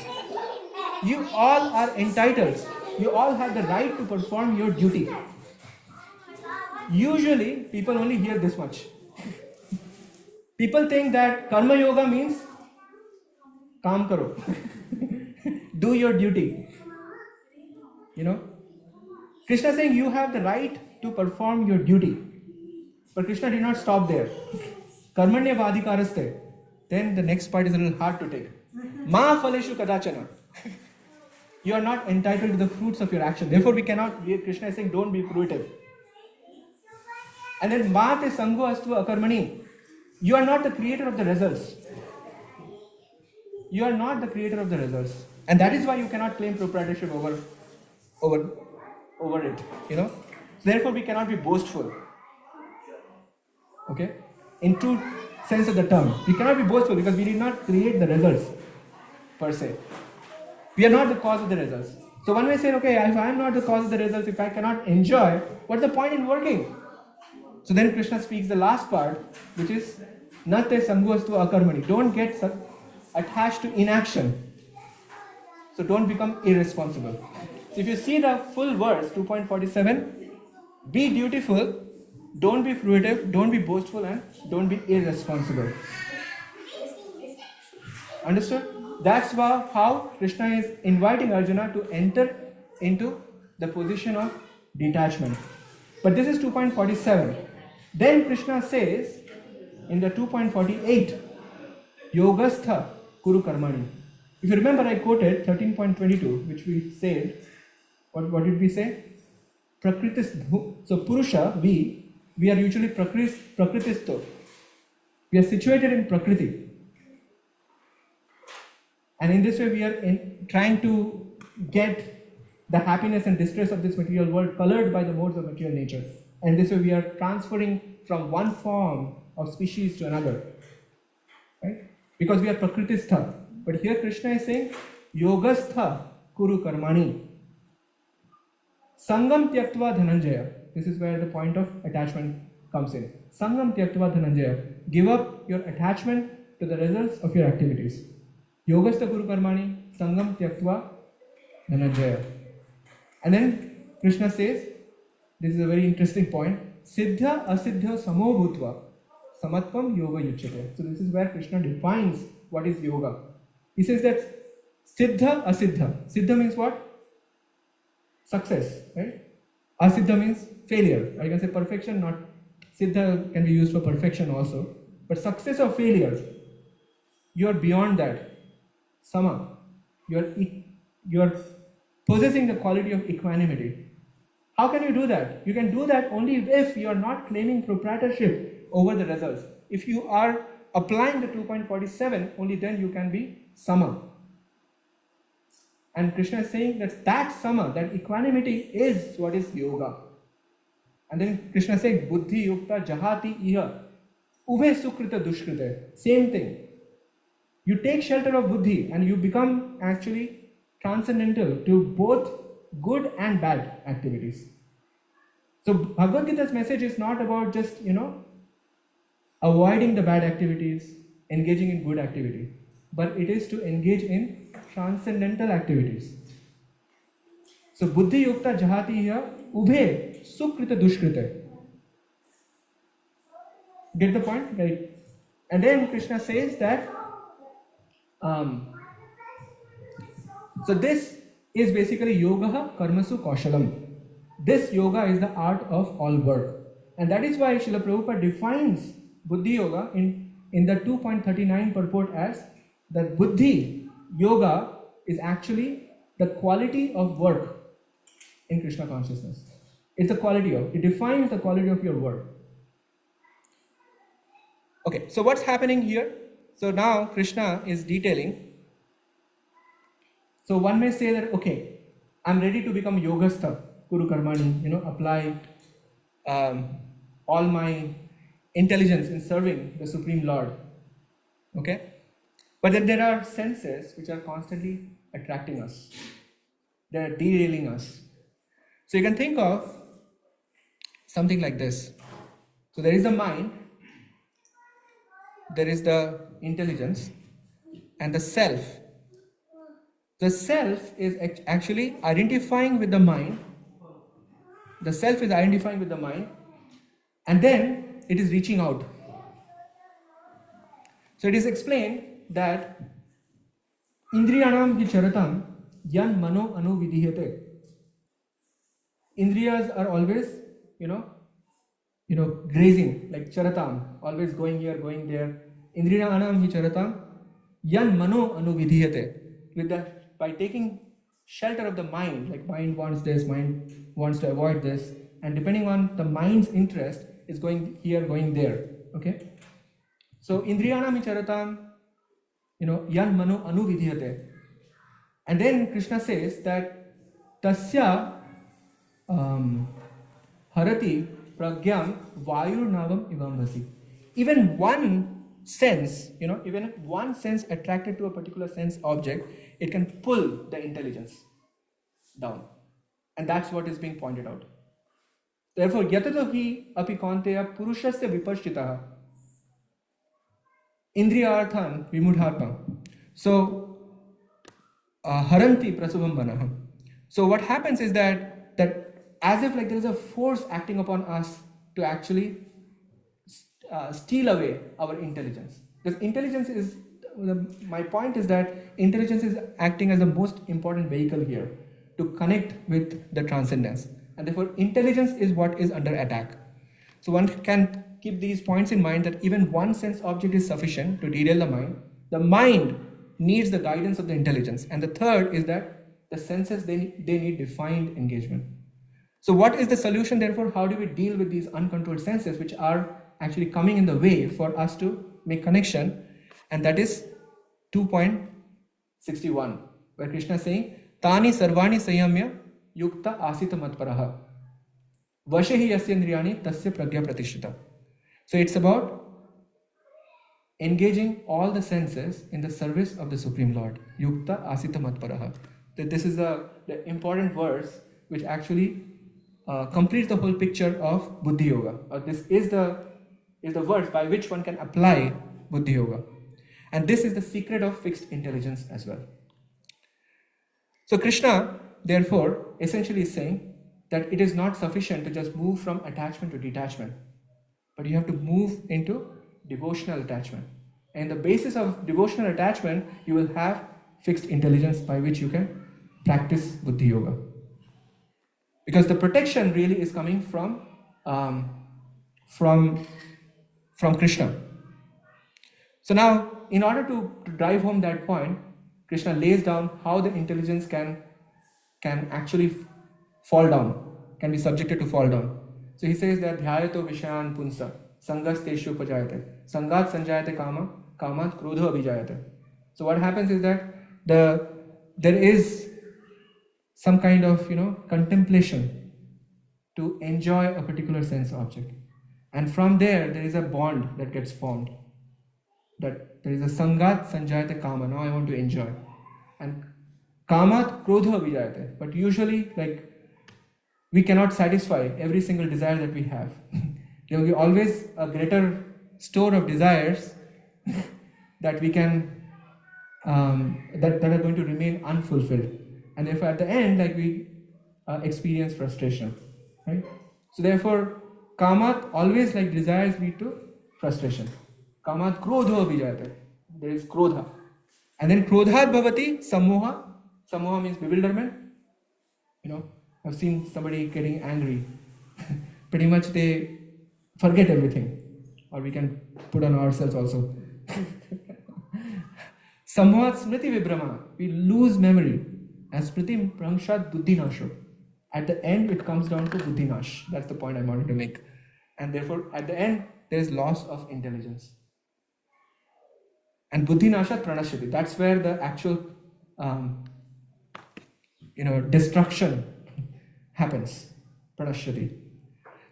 you all are entitled, you all have the right to perform your duty. Usually, people only hear this much. People think that Karma Yoga means Kaam karo. Do your duty. Krishna is saying you have the right to perform your duty. But Krishna did not stop there. Karmanya Vadikaraste. Then the next part is a little hard to take. Ma Phaleshu Kadachana. You are not entitled to the fruits of your action. Therefore, Krishna is saying, don't be fruitive. And then, Ma Te Sango Astu Akarmani. You are not the creator of the results. You are not the creator of the results. And that is why you cannot claim proprietorship over it. So therefore, we cannot be boastful. Okay? In true sense of the term. We cannot be boastful because we did not create the results per se. We are not the cause of the results. So one may say, okay, if I am not the cause of the results, if I cannot enjoy, what's the point in working? So then Krishna speaks the last part, which is Nate Sangostu Akarmani. Don't get attached to inaction. So don't become irresponsible. So if you see the full verse, 2.47, be dutiful, don't be fruitive, don't be boastful, and don't be irresponsible. Understood? That's how Krishna is inviting Arjuna to enter into the position of detachment. But this is 2.47. Then Krishna says in the 2.48, Yogastha Kuru Karmani. If you remember, I quoted 13.22, which we said. What did we say? Prakritis. So Purusha, we are usually Prakritisto. We are situated in Prakriti. And in this way, we are trying to get the happiness and distress of this material world colored by the modes of material nature. And this way, we are transferring from one form of species to another. Right? Because we are Prakritistha. But here Krishna is saying, Yogastha Kuru Karmani. Sangam Tyaktva Dhananjaya. This is where the point of attachment comes in. Sangam Tyaktva Dhananjaya. Give up your attachment to the results of your activities. Yogastha Kuru Karmani. Sangam Tyaktva Dhananjaya. And then Krishna says, this is a very interesting point. Siddha Asiddha Samo Bhutva Samatvam Yoga Yuchyate. So this is where Krishna defines what is yoga. He says that Siddha Asiddha. Siddha means what? success, right? Asiddha means failure. I can say perfection, not siddha can be used for perfection also. But success or failure, you are beyond that. Sama. You are possessing the quality of equanimity. How can you do that? You can do that only if you are not claiming proprietorship over the results. If you are applying the 2.47, only then you can be sama. And Krishna is saying that sama, that equanimity is what is yoga. And then Krishna said, Buddhi yukta jahati iha. Ube sukrita dushkrita. Same thing. You take shelter of buddhi and you become actually transcendental to both good and bad activities. So Bhagavad Gita's message is not about just, avoiding the bad activities, engaging in good activity, but it is to engage in transcendental activities. So buddhi yukta jahati hiya ubhe sukrita dushkrita. Get the point? Right. And then Krishna says that so this is basically yoga karmasu kaushalam. This yoga is the art of all work. And that is why Srila Prabhupada defines Buddhi Yoga in the 2.39 purport as that Buddhi Yoga is actually the quality of work in Krishna consciousness. It's the quality of, it defines the quality of your work. Okay, so what's happening here? So now Krishna is detailing. So one may say that, okay, I'm ready to become yogastha, Kuru Karmani, apply all my intelligence in serving the Supreme Lord. Okay? But then there are senses which are constantly attracting us. They are derailing us. So you can think of something like this. So there is the mind, there is the intelligence, and the self. The self is actually identifying with the mind. The self is identifying with the mind, and then it is reaching out. So it is explained that Indriyanam hi charatam yan mano anu vidhyate. Indriyas are always, grazing, like charatam, always going here, going there. Indriyanam hi charatam yan mano anu vidhyate. With that, by taking shelter of the mind, like mind wants this, mind wants to avoid this, and depending on the mind's interest, is going here, going there. Okay? So Indriyanam charatam, yan mano anu vidhyate. And then Krishna says that tasya harati pragyam vayur navam ivamvasi. Even one sense, even one sense attracted to a particular sense object, it can pull the intelligence down. And that's what is being pointed out. Therefore, yatato hi api kaunteya purushasya viparshitaha indriyarthan vimudhatma. So, haranti prasubham vanah. So what happens is that as if like there is a force acting upon us to actually steal away our intelligence. Because intelligence is, my point is that intelligence is acting as the most important vehicle here to connect with the transcendence. And therefore, intelligence is what is under attack. So one can keep these points in mind that even one sense object is sufficient to derail the mind. The mind needs the guidance of the intelligence. And the third is that the senses, they need defined engagement. So what is the solution therefore? How do we deal with these uncontrolled senses which are actually coming in the way for us to make connection? And that is 2.61, where Krishna is saying, Tani sarvani sayamya yukta asita matparaha vashehi yasyendriyani tasya pragya pratishtita. So it's about engaging all the senses in the service of the Supreme Lord. Yukta asita matparaha. This is the important verse which actually completes the whole picture of Buddhi Yoga. This is the verse by which one can apply Buddhi Yoga. And this is the secret of fixed intelligence as well. So Krishna, therefore, essentially is saying that it is not sufficient to just move from attachment to detachment, but you have to move into devotional attachment. And the basis of devotional attachment, you will have fixed intelligence by which you can practice Buddhi Yoga. because the protection really is coming um, from Krishna. So now, in order to drive home that point, Krishna lays down how the intelligence can actually fall down, can be subjected to fall down. So he says that dhyayato vishayan punsa sangas teshu upajayate sangat sanjayate kama kamat krodha abhijayate. So what happens is that there is some kind of contemplation to enjoy a particular sense object, and from there is a bond that gets formed, that there is a sangat sanjayate kama, now I want to enjoy, and kamat krodha vijayate. But usually, like, we cannot satisfy every single desire that we have. There will be always a greater store of desires that we can that are going to remain unfulfilled, and therefore at the end, like, we experience frustration, right? So therefore, kamat always, like, desires lead to frustration. Kamat krodha vijayate. There is krodha, and then krodhat bhavati sammoha. Sammoha means bewilderment. I've seen somebody getting angry. Pretty much they forget everything, or we can put on ourselves also. Sammohat smriti vibrama, we lose memory. And smriti prangshat buddhi nasho. At the end, it comes down to buddhi nash. That's the point I wanted to make. And therefore, at the end, there is loss of intelligence. And buddhi nashat pranashyati. That's where the actual destruction happens. Pranashyati.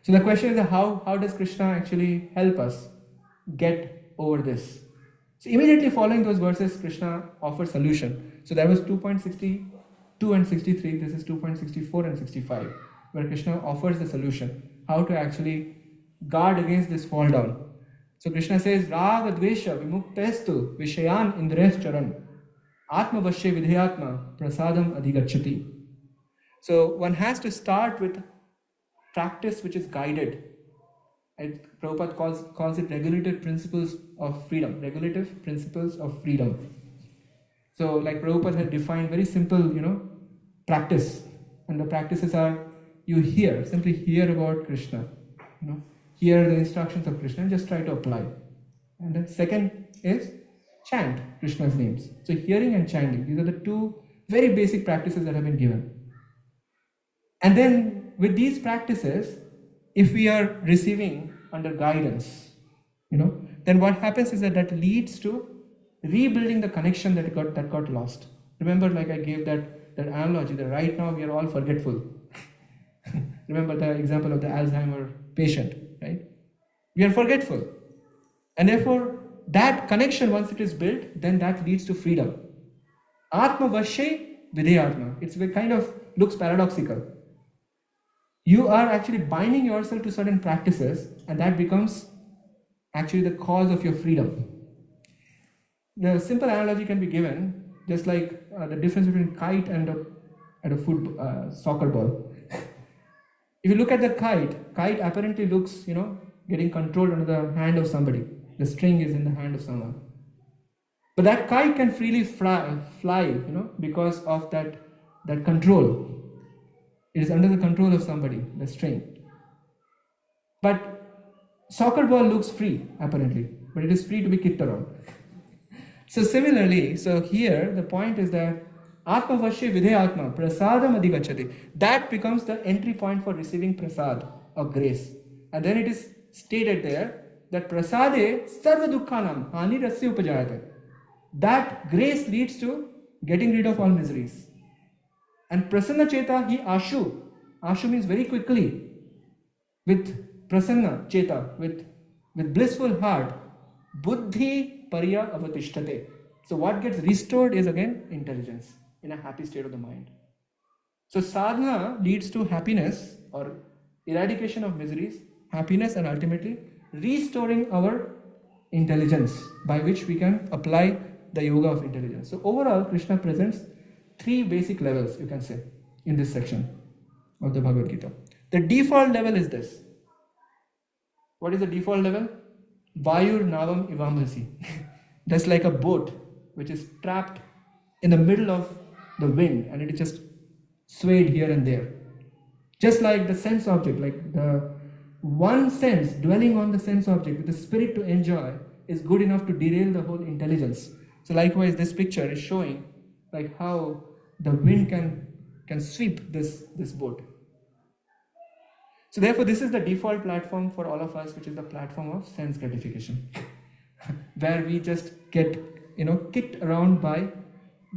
So the question is, how does Krishna actually help us get over this? So immediately following those verses, Krishna offers solution. So that was 2.62 and 63. This is 2.64 and 65, where Krishna offers the solution, how to actually guard against this fall down. So Krishna says, Raga dvesha vimuktestu vishayan indres charan atma vashe vidhyatma prasadam adhigachati. So one has to start with practice which is guided. Prabhupada calls it regulative principles of freedom. Regulative principles of freedom. So, like, Prabhupada had defined very simple, practice. And the practices are, you simply hear about Krishna. Hear the instructions of Krishna and just try to apply. And the second is chant Krishna's names. So hearing and chanting, these are the two very basic practices that have been given. And then with these practices, if we are receiving under guidance, then what happens is that leads to rebuilding the connection that got lost. Remember, like I gave that analogy, that right now we are all forgetful. Remember the example of the Alzheimer patient, right? We are forgetful. And therefore, that connection, once it is built, then that leads to freedom. Atma vashe vidhyatma. It's kind of looks paradoxical. You are actually binding yourself to certain practices, and that becomes actually the cause of your freedom. The simple analogy can be given, just like the difference between kite and a soccer ball. If you look at the kite apparently looks, getting controlled under the hand of somebody. The string is in the hand of someone. But that kite can freely fly, because of that control. It is under the control of somebody, the string. But soccer ball looks free, apparently, but it is free to be kicked around. So similarly, here the point is that Atma Vashe Vidhyatma Prasadam Adhigachati. That becomes the entry point for receiving prasad of grace. And then it is stated there that prasade sarva dukkhanam hani rasya upajayate. That grace leads to getting rid of all miseries. And prasanna cheta hi ashu. Ashu means very quickly. With prasanna cheta, with blissful heart, buddhi pariya avatishtate. So what gets restored is again intelligence in a happy state of the mind. So sadhana leads to happiness or eradication of miseries, happiness, and ultimately restoring our intelligence, by which we can apply the yoga of intelligence. So overall, Krishna presents three basic levels, you can say, in this section of the Bhagavad Gita. The default level is this. What is the default level? Vayur navam ivamrasi. That's like a boat which is trapped in the middle of the wind, and it is just swayed here and there. Just like the sense object, like the one sense, dwelling on the sense object with the spirit to enjoy is good enough to derail the whole intelligence. So likewise, this picture is showing like how the wind can sweep this boat. So therefore, this is the default platform for all of us, which is the platform of sense gratification, where we just get kicked around by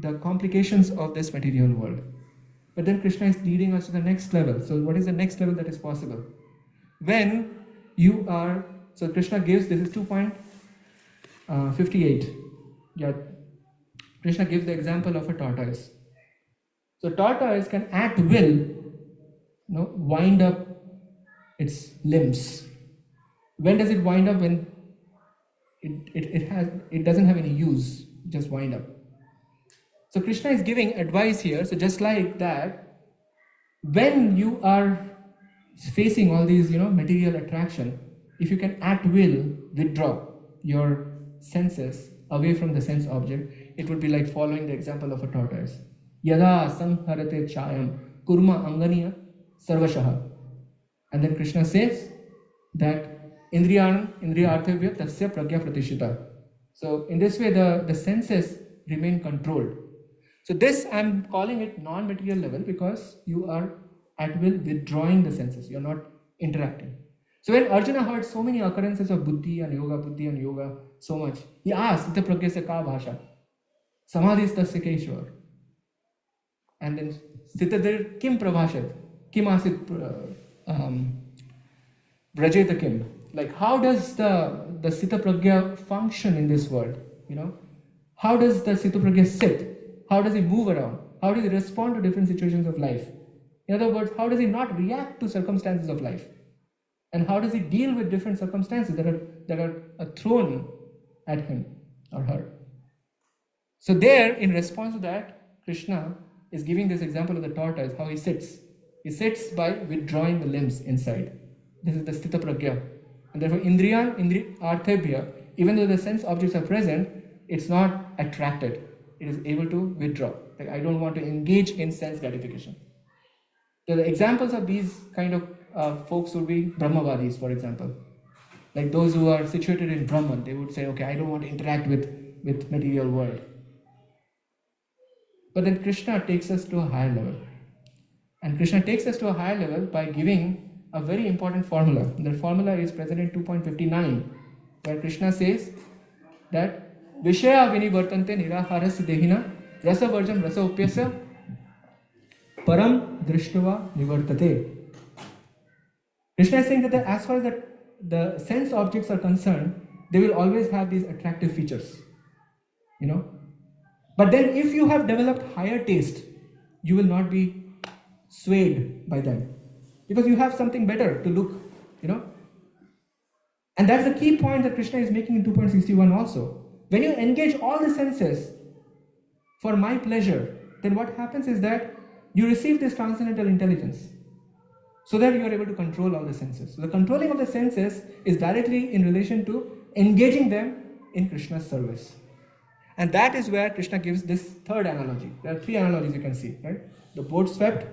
the complications of this material world. But then Krishna is leading us to the next level. So what is the next level that is possible? When you are, so Krishna gives, this is 2.58. Yeah, Krishna gives the example of a tortoise. So tortoise can at will, wind up its limbs. When does it wind up? When it doesn't have any use, just wind up. So Krishna is giving advice here. So just like that, when you are facing all these material attraction, if you can at will withdraw your senses away from the sense object, it would be like following the example of a tortoise. Yada samharate chayam kurma anganiya sarvashaha. And then Krishna says that indriya arthevya tasya pragya pratishita. So in this way the senses remain controlled. So this, I'm calling it non-material level because you are at will withdrawing the senses. You're not interacting. So when Arjuna heard so many occurrences of buddhi and yoga, so much, he asked, Sita pragya se ka bhasha? Samadhi tasya ke ishwar? And then Sita der kim prabhashat? Kim asit brajeta kim? Like how does the Sita pragya function in this world? How does the Sita pragya sit? How does he move around? How does he respond to different situations of life? In other words, how does he not react to circumstances of life? And how does he deal with different circumstances that are thrown at him or her? So there, in response to that, Krishna is giving this example of the tortoise, how he sits. He sits by withdrawing the limbs inside. This is the Sthita Pragya. And therefore, Indriya Arthebhya, even though the sense objects are present, it's not attracted. It is able to withdraw. Like, I don't want to engage in sense gratification. So the examples of these kind of folks would be Brahmavadis, for example. Like those who are situated in Brahman, they would say, okay, I don't want to interact with material world. But then Krishna takes us to a higher level. And Krishna takes us to a higher level by giving a very important formula. And the formula is present in 2.59, where Krishna says that Vishaya vinivartante niraharas dehina rasa varjam rasa upyasya param drishtava nivartate. Krishna is saying that as far as the sense objects are concerned, they will always have these attractive features. But then if you have developed higher taste, you will not be swayed by them. Because you have something better to look, And that's the key point that Krishna is making in 2.61 also. When you engage all the senses for my pleasure, then what happens is that you receive this transcendental intelligence so that you are able to control all the senses. So the controlling of the senses is directly in relation to engaging them in Krishna's service. And that is where Krishna gives this third analogy. There are three analogies you can see, right? The boat swept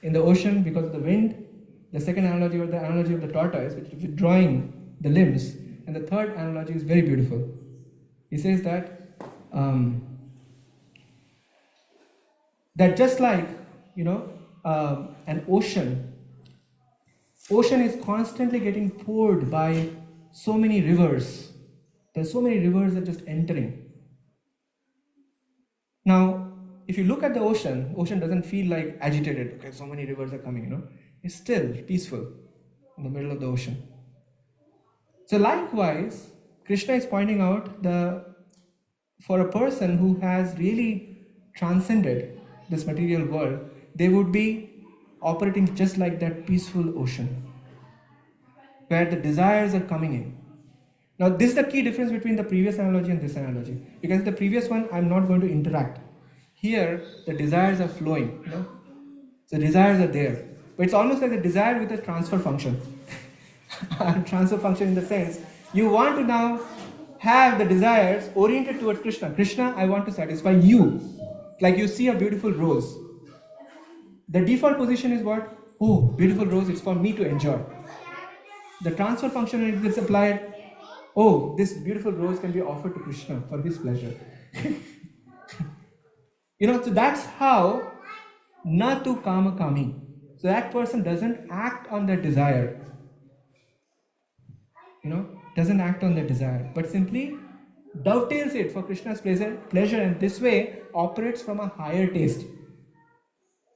in the ocean because of the wind. The second analogy, or the analogy of the tortoise, which is withdrawing the limbs. And the third analogy is very beautiful. He says that just like an ocean is constantly getting poured by so many rivers. There's so many rivers that are just entering. Now, if you look at the ocean doesn't feel like agitated. Okay, so many rivers are coming. It's still peaceful in the middle of the ocean. So likewise, Krishna is pointing out for a person who has really transcended this material world, they would be operating just like that peaceful ocean, where the desires are coming in. Now, this is the key difference between the previous analogy and this analogy. Because the previous one, I'm not going to interact. Here, the desires are flowing. The desires are there. But it's almost like a desire with a transfer function. Transfer function in the sense, you want to now have the desires oriented towards Krishna. Krishna, I want to satisfy you. Like you see a beautiful rose. The default position is what? oh, beautiful rose, it's for me to enjoy. The transfer function, when it gets applied, oh, this beautiful rose can be offered to Krishna for his pleasure. So that's how na tu kama kami. So that person doesn't act on their desire, doesn't act on their desire, but simply dovetails it for Krishna's pleasure, and this way operates from a higher taste.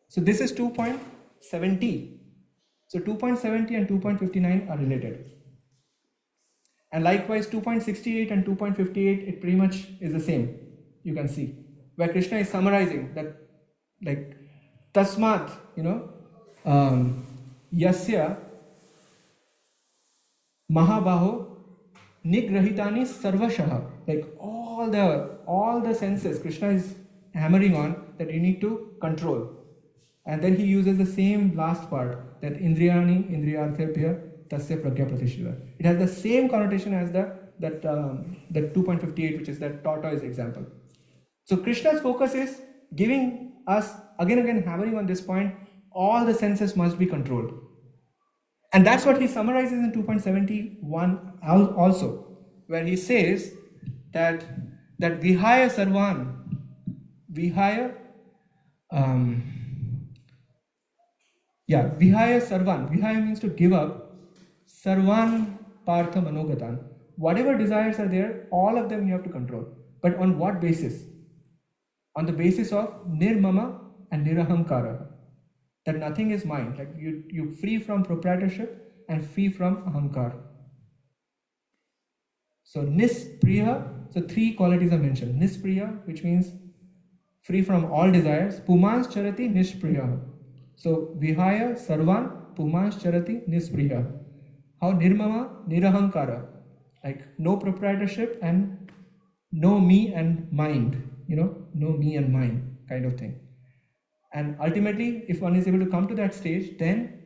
So this is 2.70. So 2.70 and 2.59 are related. And likewise 2.68 and 2.58, it pretty much is the same. You can see where Krishna is summarizing that, like, tasmat, yasya mahabaho nigrahitani sarvashaha, like all the senses Krishna is hammering on that you need to control. And then he uses the same last part, that indriyani indriyarthebhya tasya pragya pratishila. It has the same connotation as that 2.58, which is that tortoise example. So Krishna's focus is giving us, again hammering on this point, all the senses must be controlled. And that's what he summarizes in 2.71 also, where he says that vihaya sarvan, vihaya sarvan, vihaya means to give up, sarvan partha manogatan, whatever desires are there, all of them you have to control. But on what basis? On the basis of nirmama and nirahankara, that nothing is mine, like you free from proprietorship and free from ahankar. So nispriya, so three qualities are mentioned. Nispriya, which means free from all desires. Pumans charati nispriya. So vihaya sarvan pumans charati nispriya. How nirmama nirahankara, like no proprietorship and no me and mind, no me and mine kind of thing. And ultimately, if one is able to come to that stage, then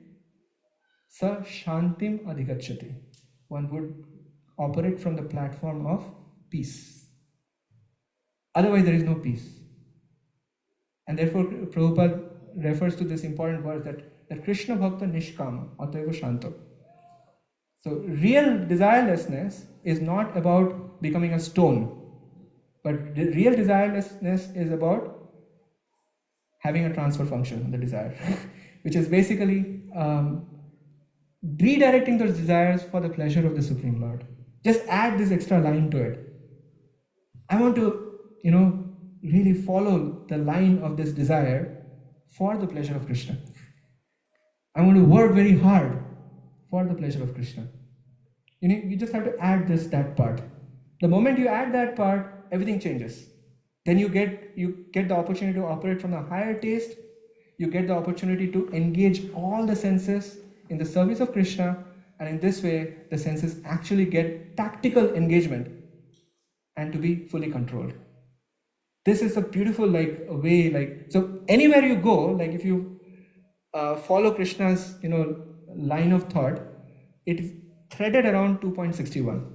sa shantim adhigacchati, one would operate from the platform of peace. Otherwise, there is no peace. And therefore, Prabhupada refers to this important verse that Krishna Bhakta Nishkama, Ataiva Shanto. So, real desirelessness is not about becoming a stone, but the real desirelessness is about having a transfer function on the desire, which is basically redirecting those desires for the pleasure of the Supreme Lord. Just add this extra line to it. I want to, really follow the line of this desire for the pleasure of Krishna. I want to work very hard for the pleasure of Krishna. You just have to add that part. The moment you add that part, everything changes. Then you get the opportunity to operate from a higher taste. You get the opportunity to engage all the senses in the service of Krishna, and in this way, the senses actually get tactical engagement and to be fully controlled. This is a beautiful way. So anywhere you go, like if you follow Krishna's line of thought, it is threaded around 2.61,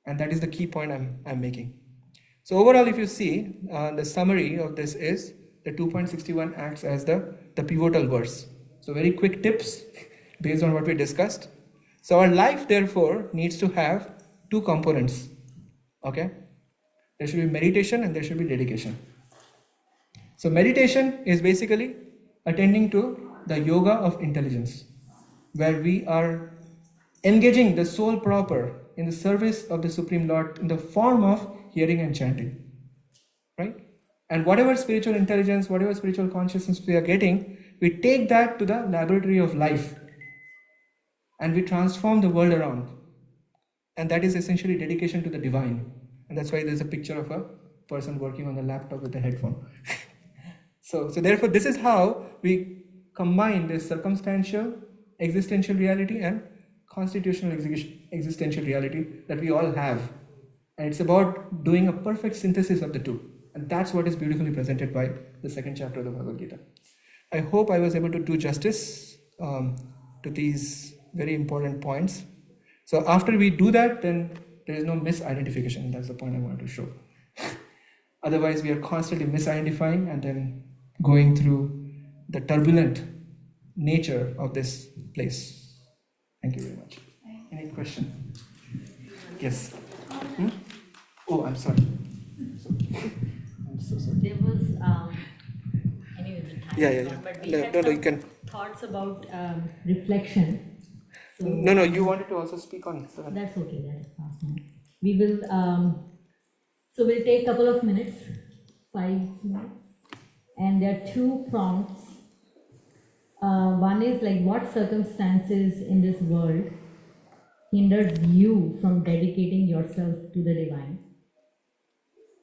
and that is the key point I'm making. So overall, if you see, the summary of this is the 2.61 acts as the pivotal verse. So very quick tips based on what we discussed. So our life, therefore, needs to have two components. Okay? There should be meditation and there should be dedication. So meditation is basically attending to the yoga of intelligence, where we are engaging the soul proper in the service of the Supreme Lord in the form of hearing and chanting. Right? And whatever spiritual intelligence, whatever spiritual consciousness we are getting, we take that to the laboratory of life and we transform the world around. And that is essentially dedication to the divine. And that's why there's a picture of a person working on the laptop with a headphone. So therefore, this is how we combine this circumstantial, existential reality and constitutional existential reality that we all have. And it's about doing a perfect synthesis of the two. And that's what is beautifully presented by the second chapter of the Bhagavad Gita. I hope I was able to do justice to these very important points. So after we do that, then there is no misidentification. That's the point I wanted to show. Otherwise, we are constantly misidentifying and then going through the turbulent nature of this place. Thank you very much. Any question? Yes. Hmm? Oh, I'm sorry. I'm so sorry. There was anyway the time Yeah, is yeah, gone, yeah. but we No, had no, some you can. thoughts about reflection. So No, no, you wanted to also speak on it. that's okay. That's past now. We will. So we'll take a couple of minutes, 5 minutes, and there are two prompts. One is like, what circumstances in this world hinders you from dedicating yourself to the divine?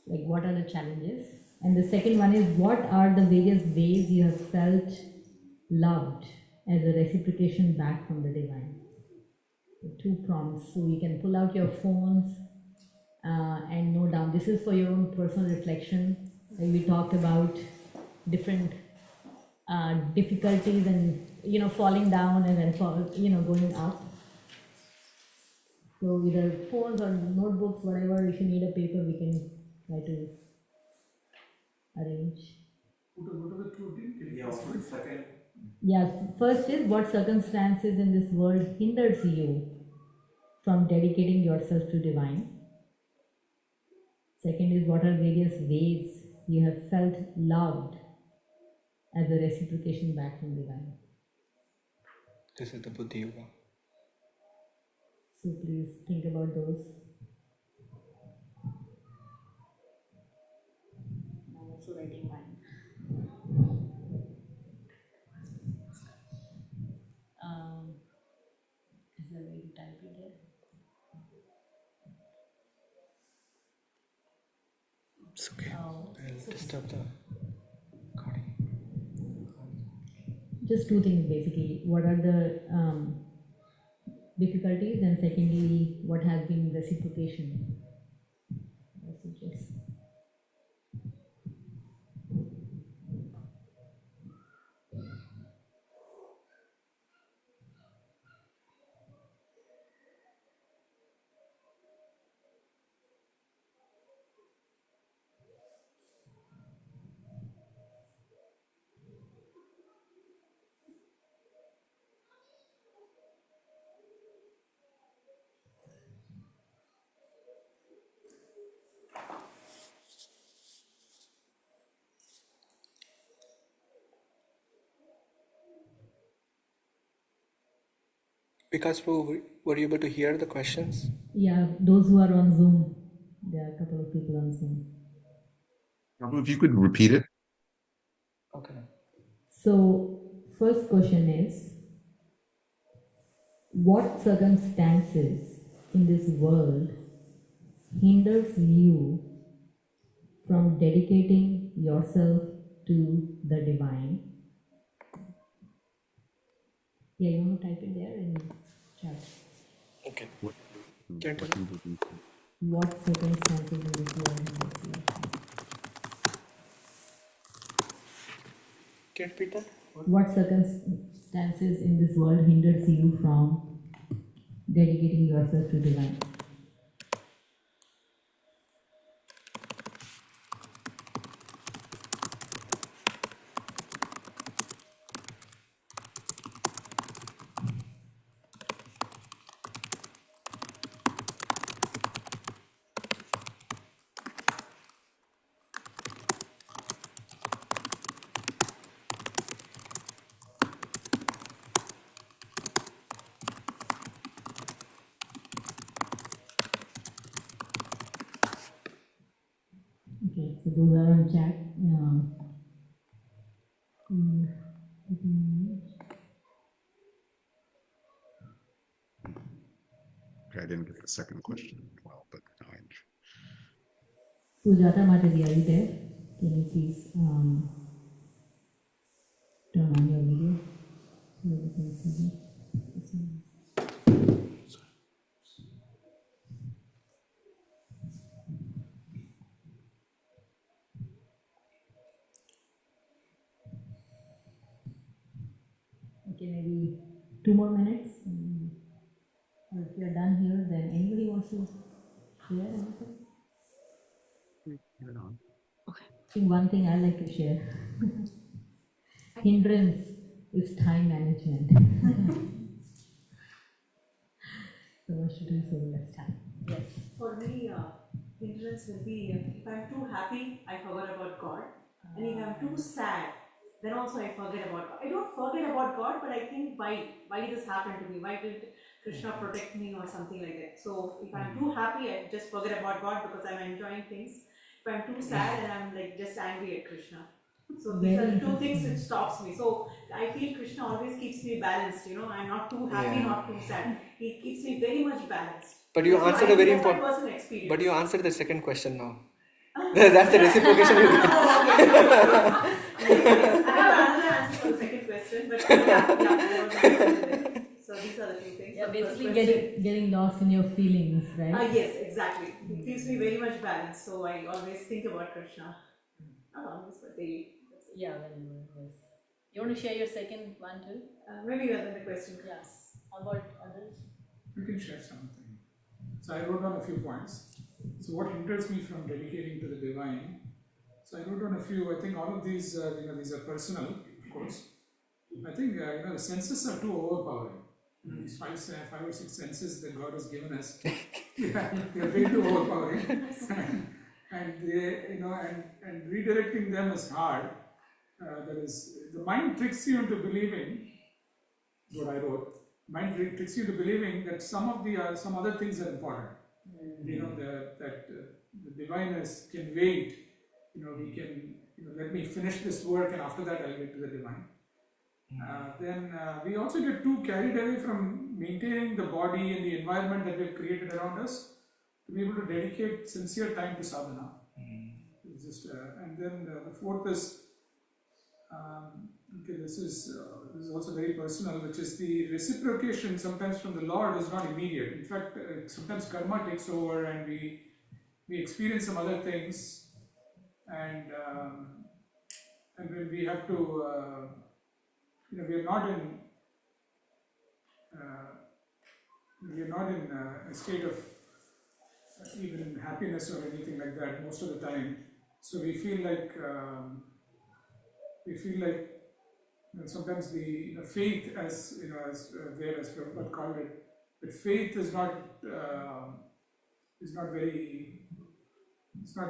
Like, what are the challenges? And the second one is, what are the various ways you have felt loved as a reciprocation back from the divine? The two prompts. So you can pull out your phones and note down. This is for your own personal reflection. Like we talked about different difficulties and falling down and then going up. So either phones or notebooks, whatever. If you need a paper, we can try to arrange. Yeah, first is, what circumstances in this world hinders you from dedicating yourself to divine? Second is, what are various ways you have felt loved as a reciprocation back from divine? This is the Buddhi Yoga. So please think about those. I'm also writing mine. Is there a way to type it there? It's okay. Oh, I'll disturb the recording. just two things basically. What are the difficulties, and secondly, what has been reciprocation? That's it, just. Because were you able to hear the questions? Yeah, those who are on Zoom, there are a couple of people on Zoom. If you could repeat it. Okay. So, first question is, what circumstances in this world hinders you from dedicating yourself to the divine? Yeah, you want to type it there in chat. Okay. What, Can what you- you do? What circumstances in this world hinders you? Can you repeat that? What circumstances in this world hinders you from dedicating yourself to divine? Okay, so those are on chat. Okay, I didn't get the second question well, but now I Sujata Mataji, are you there? Can you please turn on your video so we can see it? Okay, maybe 2 more minutes. Or if we are done here, then anybody wants to share anything? turn it on. I think one thing I like to share. Hindrance. is time management. So what should we say next time? Yes. For me, hindrance will be if I'm too happy, I forget about God. And if I'm too sad, then also I forget about God. I don't forget about God, but I think why this happened to me? Why did Krishna protect me or something like that? So if I'm too happy, I just forget about God because I'm enjoying things. If I'm too sad, and I'm like just angry at Krishna. So these are the two things which stops me. So I feel Krishna always keeps me balanced. I'm not too happy, not too sad. He keeps me very much balanced. But you answered a very important. Personal experience. But you answered the second question now. That's the reciprocation you get. Yes. I have another answer for the second question, but there was an answer there. So these are the two things. Yeah, The basically first question- getting lost in your feelings, right? Yes, exactly. It keeps me very much balanced. So I always think about Krishna. Not always, but daily. Yeah, yes. You want to share your second one too? Maybe another question. Yes. How about others? You can share something. So I wrote down a few points. So what hinders me from dedicating to the divine? So I wrote down a few. I think all of these, these are personal, of course. I think the senses are too overpowering. These five or six senses that God has given us, they are way too overpowering, and they, and redirecting them is hard. That is, the mind tricks you into believing what I wrote. Mind tricks you to believing that some other things are important. That the divineness can wait. We can, let me finish this work, and after that I'll get to the divine. Then we also get too carried away from maintaining the body and the environment that we've created around us to be able to dedicate sincere time to sadhana. It's just, and then the fourth is, this is also very personal, which is the reciprocation sometimes from the Lord is not immediate. In fact, sometimes karma takes over and we experience some other things, and when we have to, we are not in a state of even happiness or anything like that most of the time. So we feel like sometimes the faith, as as Prabhupada called it, but faith is not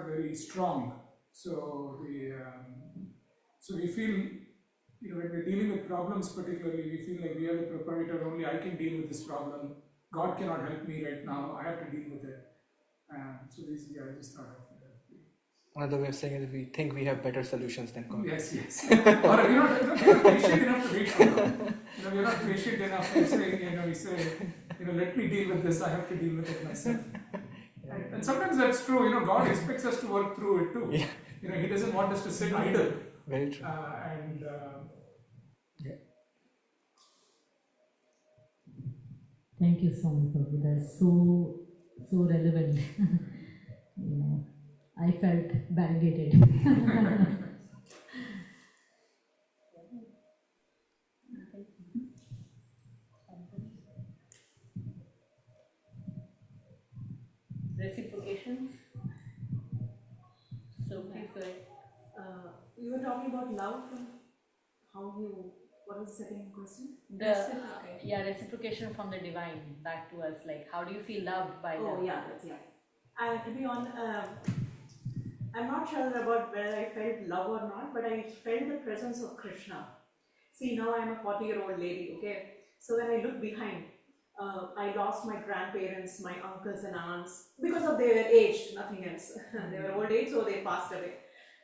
very strong. So we feel, when we're dealing with problems, particularly, we feel like we are the proprietor. Only I can deal with this problem. God cannot help me right now. I have to deal with it. So I just thought of that. Another way of saying it is we think we have better solutions than God. Yes. Or we're not patient enough to wait for God. We're not patient enough to say, we say, let me deal with this. I have to deal with it myself. And sometimes that's true. God expects us to work through it too. Yeah. He doesn't want us to sit idle. Very true. Thank you so much, Prabhu. That's so relevant. I felt validated. Reciprocations. So please go ahead. You were talking about love and what was the second question? Reciprocation from the divine back to us. Like, how do you feel loved by Oh, them? yeah. To be honest, I'm not sure about whether I felt love or not, but I felt the presence of Krishna. See, now I'm a 40-year-old lady, okay? So when I look behind, I lost my grandparents, my uncles and aunts, because of their age, nothing else. They were old age, so they passed away.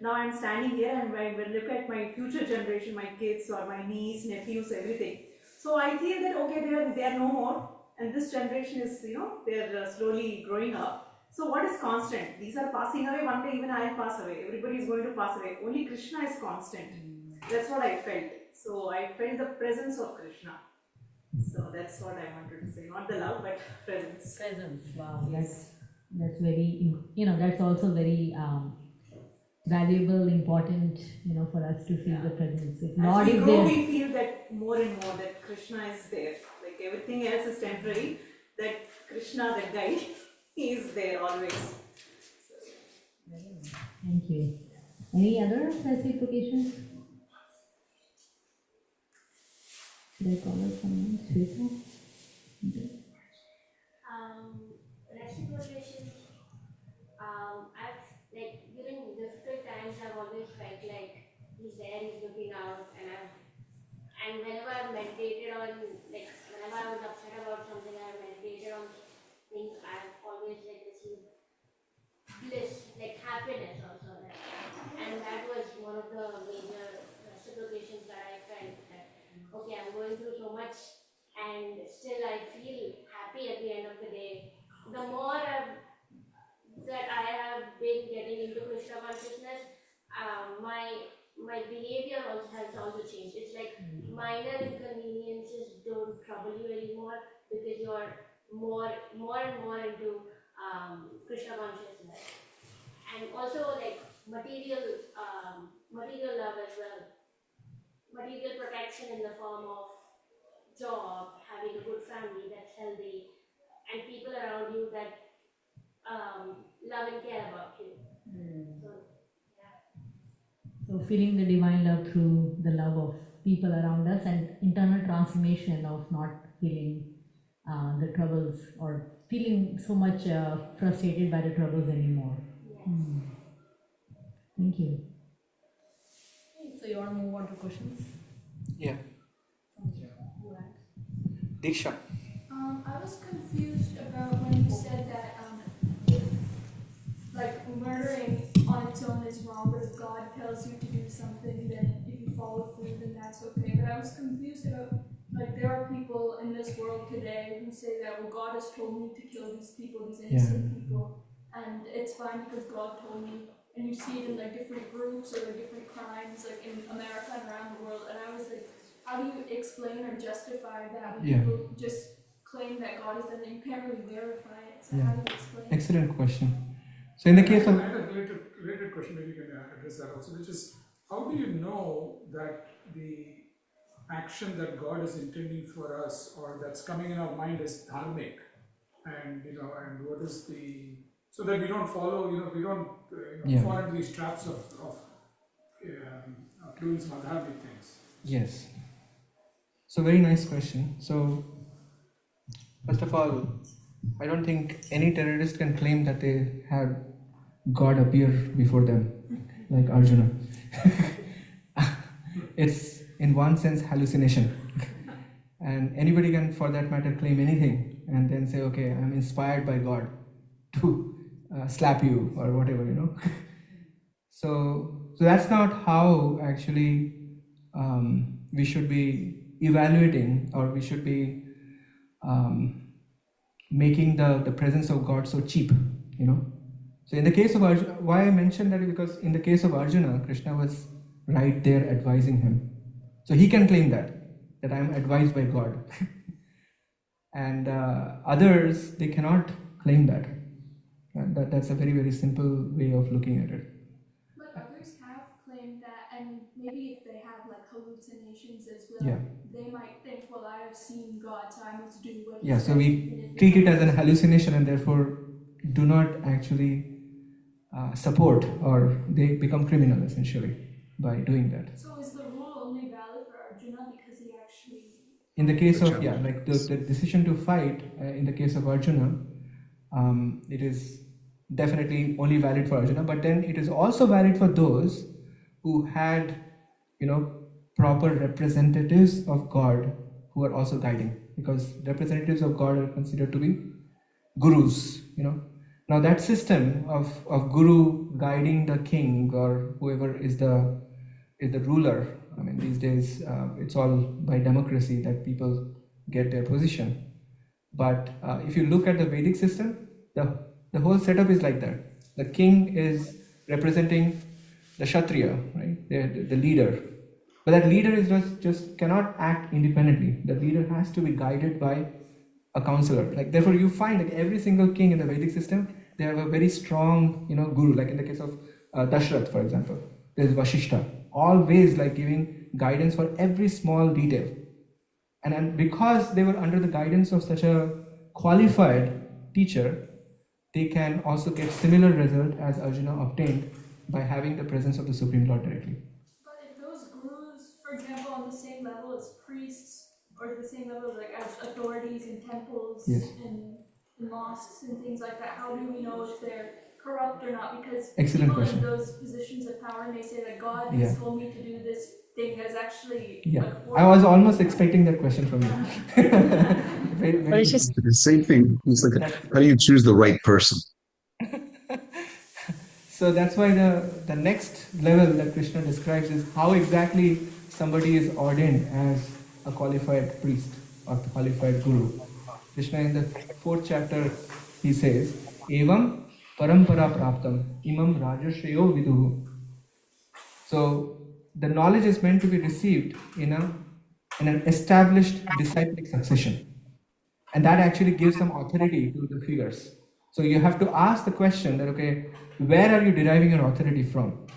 Now I'm standing here and when I look at my future generation, my kids or my niece, nephews, everything. So I feel that, okay, they are no more, and this generation is, they're slowly growing up. So what is constant? These are passing away, one day even I'll pass away. Everybody is going to pass away. Only Krishna is constant. That's what I felt. So I felt the presence of Krishna. So that's what I wanted to say. Not the love, but presence. Presence. Wow, that's very, that's also very valuable, important, for us to feel the presence. If Lord is there, we feel that more and more that Krishna is there. Like everything else is temporary. That Krishna, that guide, he is there always. Thank you. Any other reciprocations? Should I call her someone? Shweta? Reciprocation. I've like during difficult times, I've always felt like he's there, he's looking out, and whenever I've meditated on like whenever I was upset about something, I've meditated on things. I've always like received bliss, like happiness also, and that was one of the major reciprocations that I felt that okay, I'm going through so much, and still I feel happy at the end of the day. The more that I have been getting into Krishna consciousness, my behavior also has also changed. It's like minor inconveniences don't trouble you anymore because you're more and more into Krishna consciousness, and also like material love as well, material protection in the form of job, having a good family that's healthy, and people around you that love and care about you. So, So feeling the divine love through the love of people around us and internal transformation of not feeling the troubles or feeling so much frustrated by the troubles anymore. yes. Thank you. So you want to move on to questions? Yeah. Diksha. I was confused about when you said that if, like, murdering on its own is wrong, but if God tells you to do something, then if you follow through, then that's okay. But I was confused about, like, there are people in this world today who say that, well, God has told me to kill these people, these innocent people, and it's fine because God told me. And you see it in, like, different groups or like, different crimes, like in America and around the world. And I was like, how do you explain or justify that when people just claim that God has done it? You can't really verify it. So how do you explain it? Excellent question. So in the case of I had a related question, maybe you can address that also, which is how do you know that the action that God is intending for us or that's coming in our mind is dharmic, and and what is the, so that we don't follow, we don't fall into these traps of doing some adharmic things. Yes. So very nice question. So first of all, I don't think any terrorist can claim that they have God appear before them, like Arjuna. It's in one sense hallucination. And anybody can, for that matter, claim anything and then say, okay, I'm inspired by God to slap you or whatever, So that's not how actually we should be evaluating, or we should be making the presence of God so cheap, So in the case of Arjuna, why I mentioned that is because in the case of Arjuna, Krishna was right there advising him. So he can claim that I am advised by God. And others, they cannot claim that. That's a very, very simple way of looking at it. But others have claimed that, and maybe if they have like hallucinations as well, they might think, well, I have seen God, so I must do what he says. So we treat it as an hallucination and therefore do not actually support, or they become criminal essentially by doing that. So is the rule only valid for Arjuna because he actually... In the case of, like the decision to fight, in the case of Arjuna, it is definitely only valid for Arjuna, but then it is also valid for those who had, proper representatives of God who are also guiding, because representatives of God are considered to be gurus, Now that system of guru guiding the king or whoever is the ruler, I mean these days it's all by democracy that people get their position. But if you look at the Vedic system, the whole setup is like that. The king is representing the Kshatriya, right? The leader. But that leader is just cannot act independently. The leader has to be guided by a counselor. Like therefore, you find that every single king in the Vedic system, they have a very strong, guru. Like in the case of Dashrath, for example, there is Vashishta, always like giving guidance for every small detail. And because they were under the guidance of such a qualified teacher, they can also get similar result as Arjuna obtained by having the presence of the Supreme Lord directly. But if those gurus, for example, on the same level as priests, or the same level like as authorities in temples Yes. and in mosques and things like that? How do we know if they're corrupt or not? Because Excellent people question. in those positions of power may say that God Yeah. has told me to do this thing has actually Yeah, like I was almost expecting that question from you. Very, But very it's good. just The same thing. It's like, how do you choose the right person? So that's why the next level that Krishna describes is how exactly somebody is ordained as a qualified priest or qualified guru. Krishna in the 4th chapter he says, Evam parampara praptam imam rajashreyo viduhu. So the knowledge is meant to be received in an established disciplic succession. And that actually gives some authority to the figures. So you have to ask the question that, okay, where are you deriving your authority from?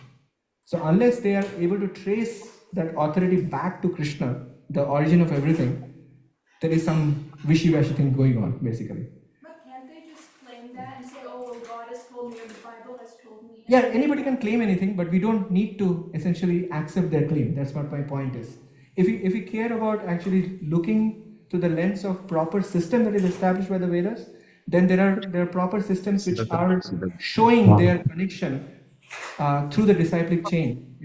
So unless they are able to trace that authority back to Krishna, the origin of everything, there is some wishy-washy thing going on, basically. But can't they just claim that and say, oh, well, God has told me or the Bible has told me? Yeah, anybody can claim anything, but we don't need to essentially accept their claim. That's what my point is. If we care about actually looking through the lens of proper system that is established by the Vedas, then there are proper systems which are showing their connection through the disciplic chain,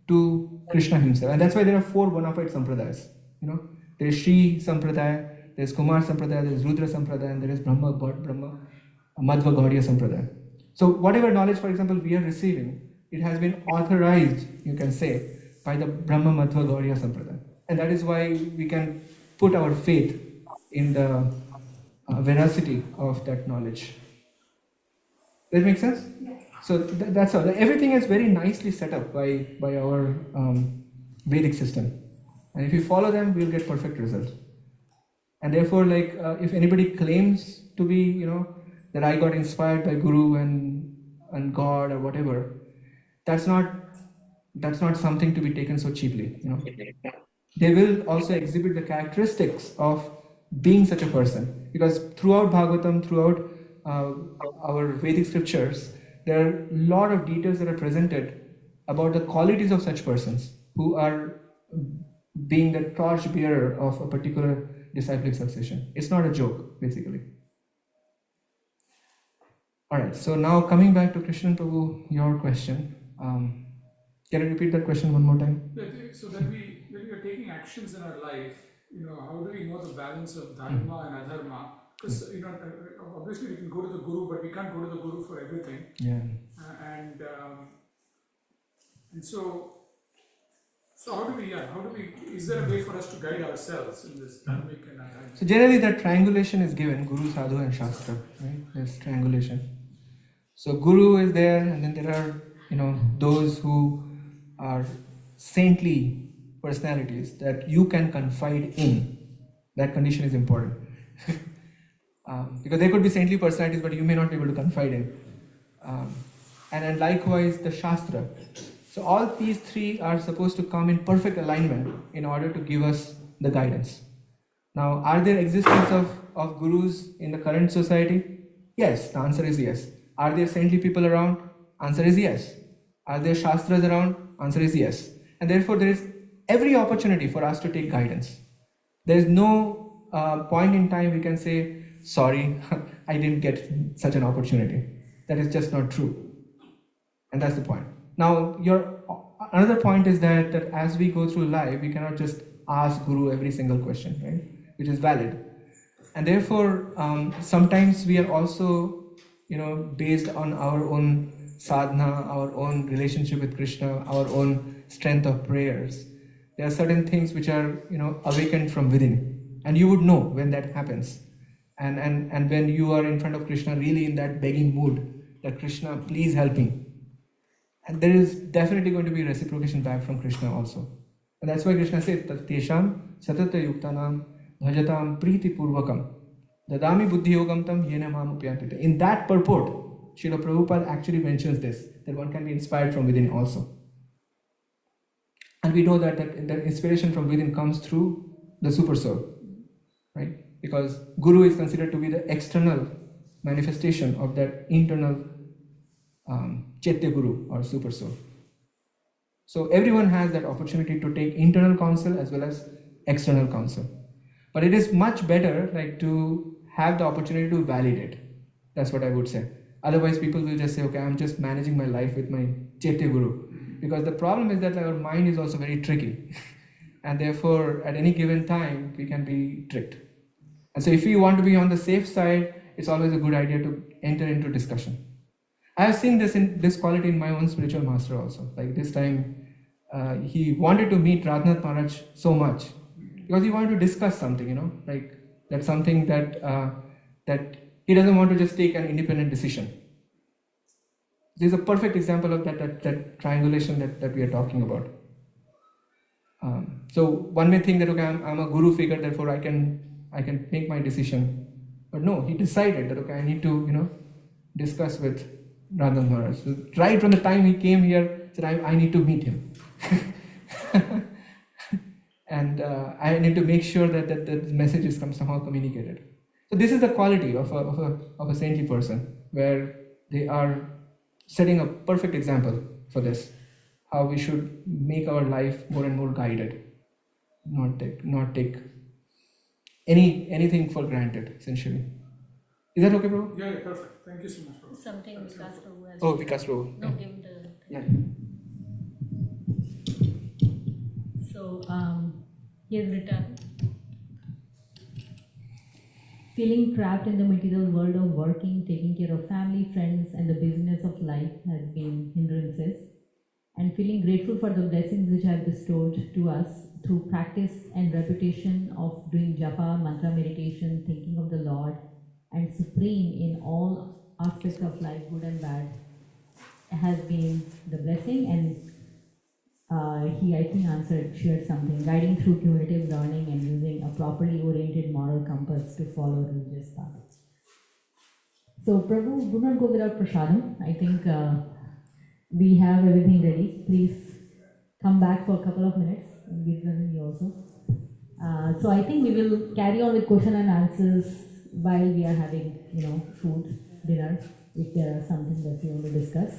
to Krishna himself. And that's why there are 4 bona fide sampradayas. There is Sri Sampradaya, there is Kumar Sampradaya, there is Rudra Sampradaya, and there is Brahma Madhva Gaudiya Sampradaya. So whatever knowledge, for example, we are receiving, it has been authorized, you can say, by the Brahma Madhva Gaudiya Sampradaya. And that is why we can put our faith in the veracity of that knowledge. Does that make sense? So that's how everything is very nicely set up by our Vedic system, and if we follow them, we'll get perfect results. And therefore, like if anybody claims to be, that I got inspired by Guru and God or whatever, that's not something to be taken so cheaply. They will also exhibit the characteristics of being such a person, because throughout Bhagavatam, throughout our Vedic scriptures, there are a lot of details that are presented about the qualities of such persons who are being the torch bearer of a particular disciplic succession. It's not a joke, basically. All right, so now coming back to Krishnan Prabhu, your question. Can I repeat that question one more time? So when we are taking actions in our life, how do we know the balance of dharma and adharma? Because obviously we can go to the guru, but we can't go to the guru for everything. Yeah. And so how do we? Is there a way for us to guide ourselves in this dharmic and adharmic? So generally that triangulation is given, Guru, Sadhu and Shastra, right? There's triangulation. So Guru is there, and then there are, those who are saintly personalities that you can confide in. That condition is important. Because there could be saintly personalities, but you may not be able to confide in. And likewise the Shastra. So all these 3 are supposed to come in perfect alignment in order to give us the guidance. Now, are there existence of gurus in the current society? Yes, the answer is yes. Are there saintly people around? Answer is yes. Are there Shastras around? Answer is yes. And therefore, there is every opportunity for us to take guidance. There is no point in time we can say, sorry, I didn't get such an opportunity. That is just not true. And that's the point. Now, another point is that as we go through life, we cannot just ask Guru every single question, right? Which is valid. And therefore, sometimes we are also, based on our own sadhana, our own relationship with Krishna, our own strength of prayers. There are certain things which are, awakened from within. And you would know when that happens. And when you are in front of Krishna, really in that begging mood, that Krishna, please help me. And there is definitely going to be reciprocation back from Krishna also. And that's why Krishna says, Tesham satata yuktanam bhajatam priti purvakam dadami buddhi yogam tam yena mam upyantite. In that purport, Srila Prabhupada actually mentions this, that one can be inspired from within also. And we know that inspiration from within comes through the super soul, right? Because Guru is considered to be the external manifestation of that internal Chaitya Guru or super soul. So everyone has that opportunity to take internal counsel as well as external counsel. But it is much better like to have the opportunity to validate. That's what I would say. Otherwise, people will just say, okay, I'm just managing my life with my Chaitya Guru. Because the problem is that our mind is also very tricky. And therefore, at any given time, we can be tricked. And so if you want to be on the safe side, it's always a good idea to enter into discussion. I have seen this quality in my own spiritual master also. Like this time, he wanted to meet Radhanath Maharaj so much because he wanted to discuss something, like that's something that that he doesn't want to just take an independent decision. This is a perfect example of that triangulation that we are talking about. So one may think that okay, I'm a guru figure, therefore I can make my decision. But no, he decided that okay, I need to discuss with Radha Maharaj. So right from the time he came here, said I need to meet him, and I need to make sure that the message is somehow communicated. So this is the quality of a saintly person, where they are setting a perfect example for this. How we should make our life more and more guided, not take anything for granted, essentially. Is that okay, bro? Yeah, perfect. Thank you so much, bro. Something Vikas Prabhu has. Oh, Vikas bro. No, give him the. Yeah. So he has written, feeling trapped in the material world of working, taking care of family, friends, and the business of life has been hindrances, and feeling grateful for the blessings which have bestowed to us through practice and repetition of doing japa, mantra meditation, thinking of the Lord, and supreme in all aspects of life, good and bad, has been the blessing. And he, I think, shared something, guiding through cumulative learning and using a properly oriented moral compass to follow religious path. So, Prabhu, do not go without prasadam. I think we have everything ready. Please come back for a couple of minutes and give them me also. So, I think we will carry on with question and answers while we are having, food, dinner, if there are something that we want to discuss,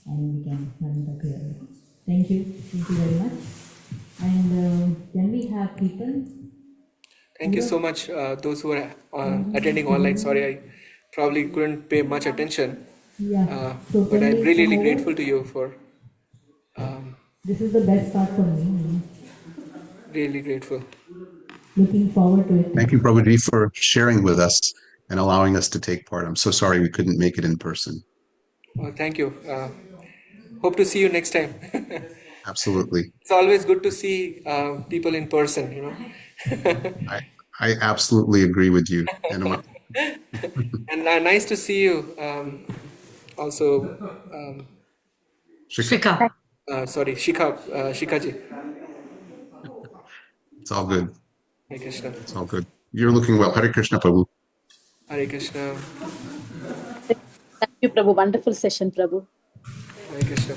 and we can run it up here. Thank you very much. And can we have Keaton? Thank you so much, those who are attending online. Sorry, I probably couldn't pay much attention. Yeah. But I'm really grateful to you for. This is the best part for me. Really grateful. Looking forward to it. Thank you, Prabhuji, for sharing with us and allowing us to take part. I'm so sorry we couldn't make it in person. Thank you. Hope to see you next time. Absolutely. It's always good to see people in person, I absolutely agree with you. And nice to see you also. Shika. Sorry, Shikaji. It's all good. Hare Krishna. It's all good. You're looking well. Hare Krishna, Prabhu. Hare Krishna. Thank you, Prabhu. Wonderful session, Prabhu. Hare Krishna.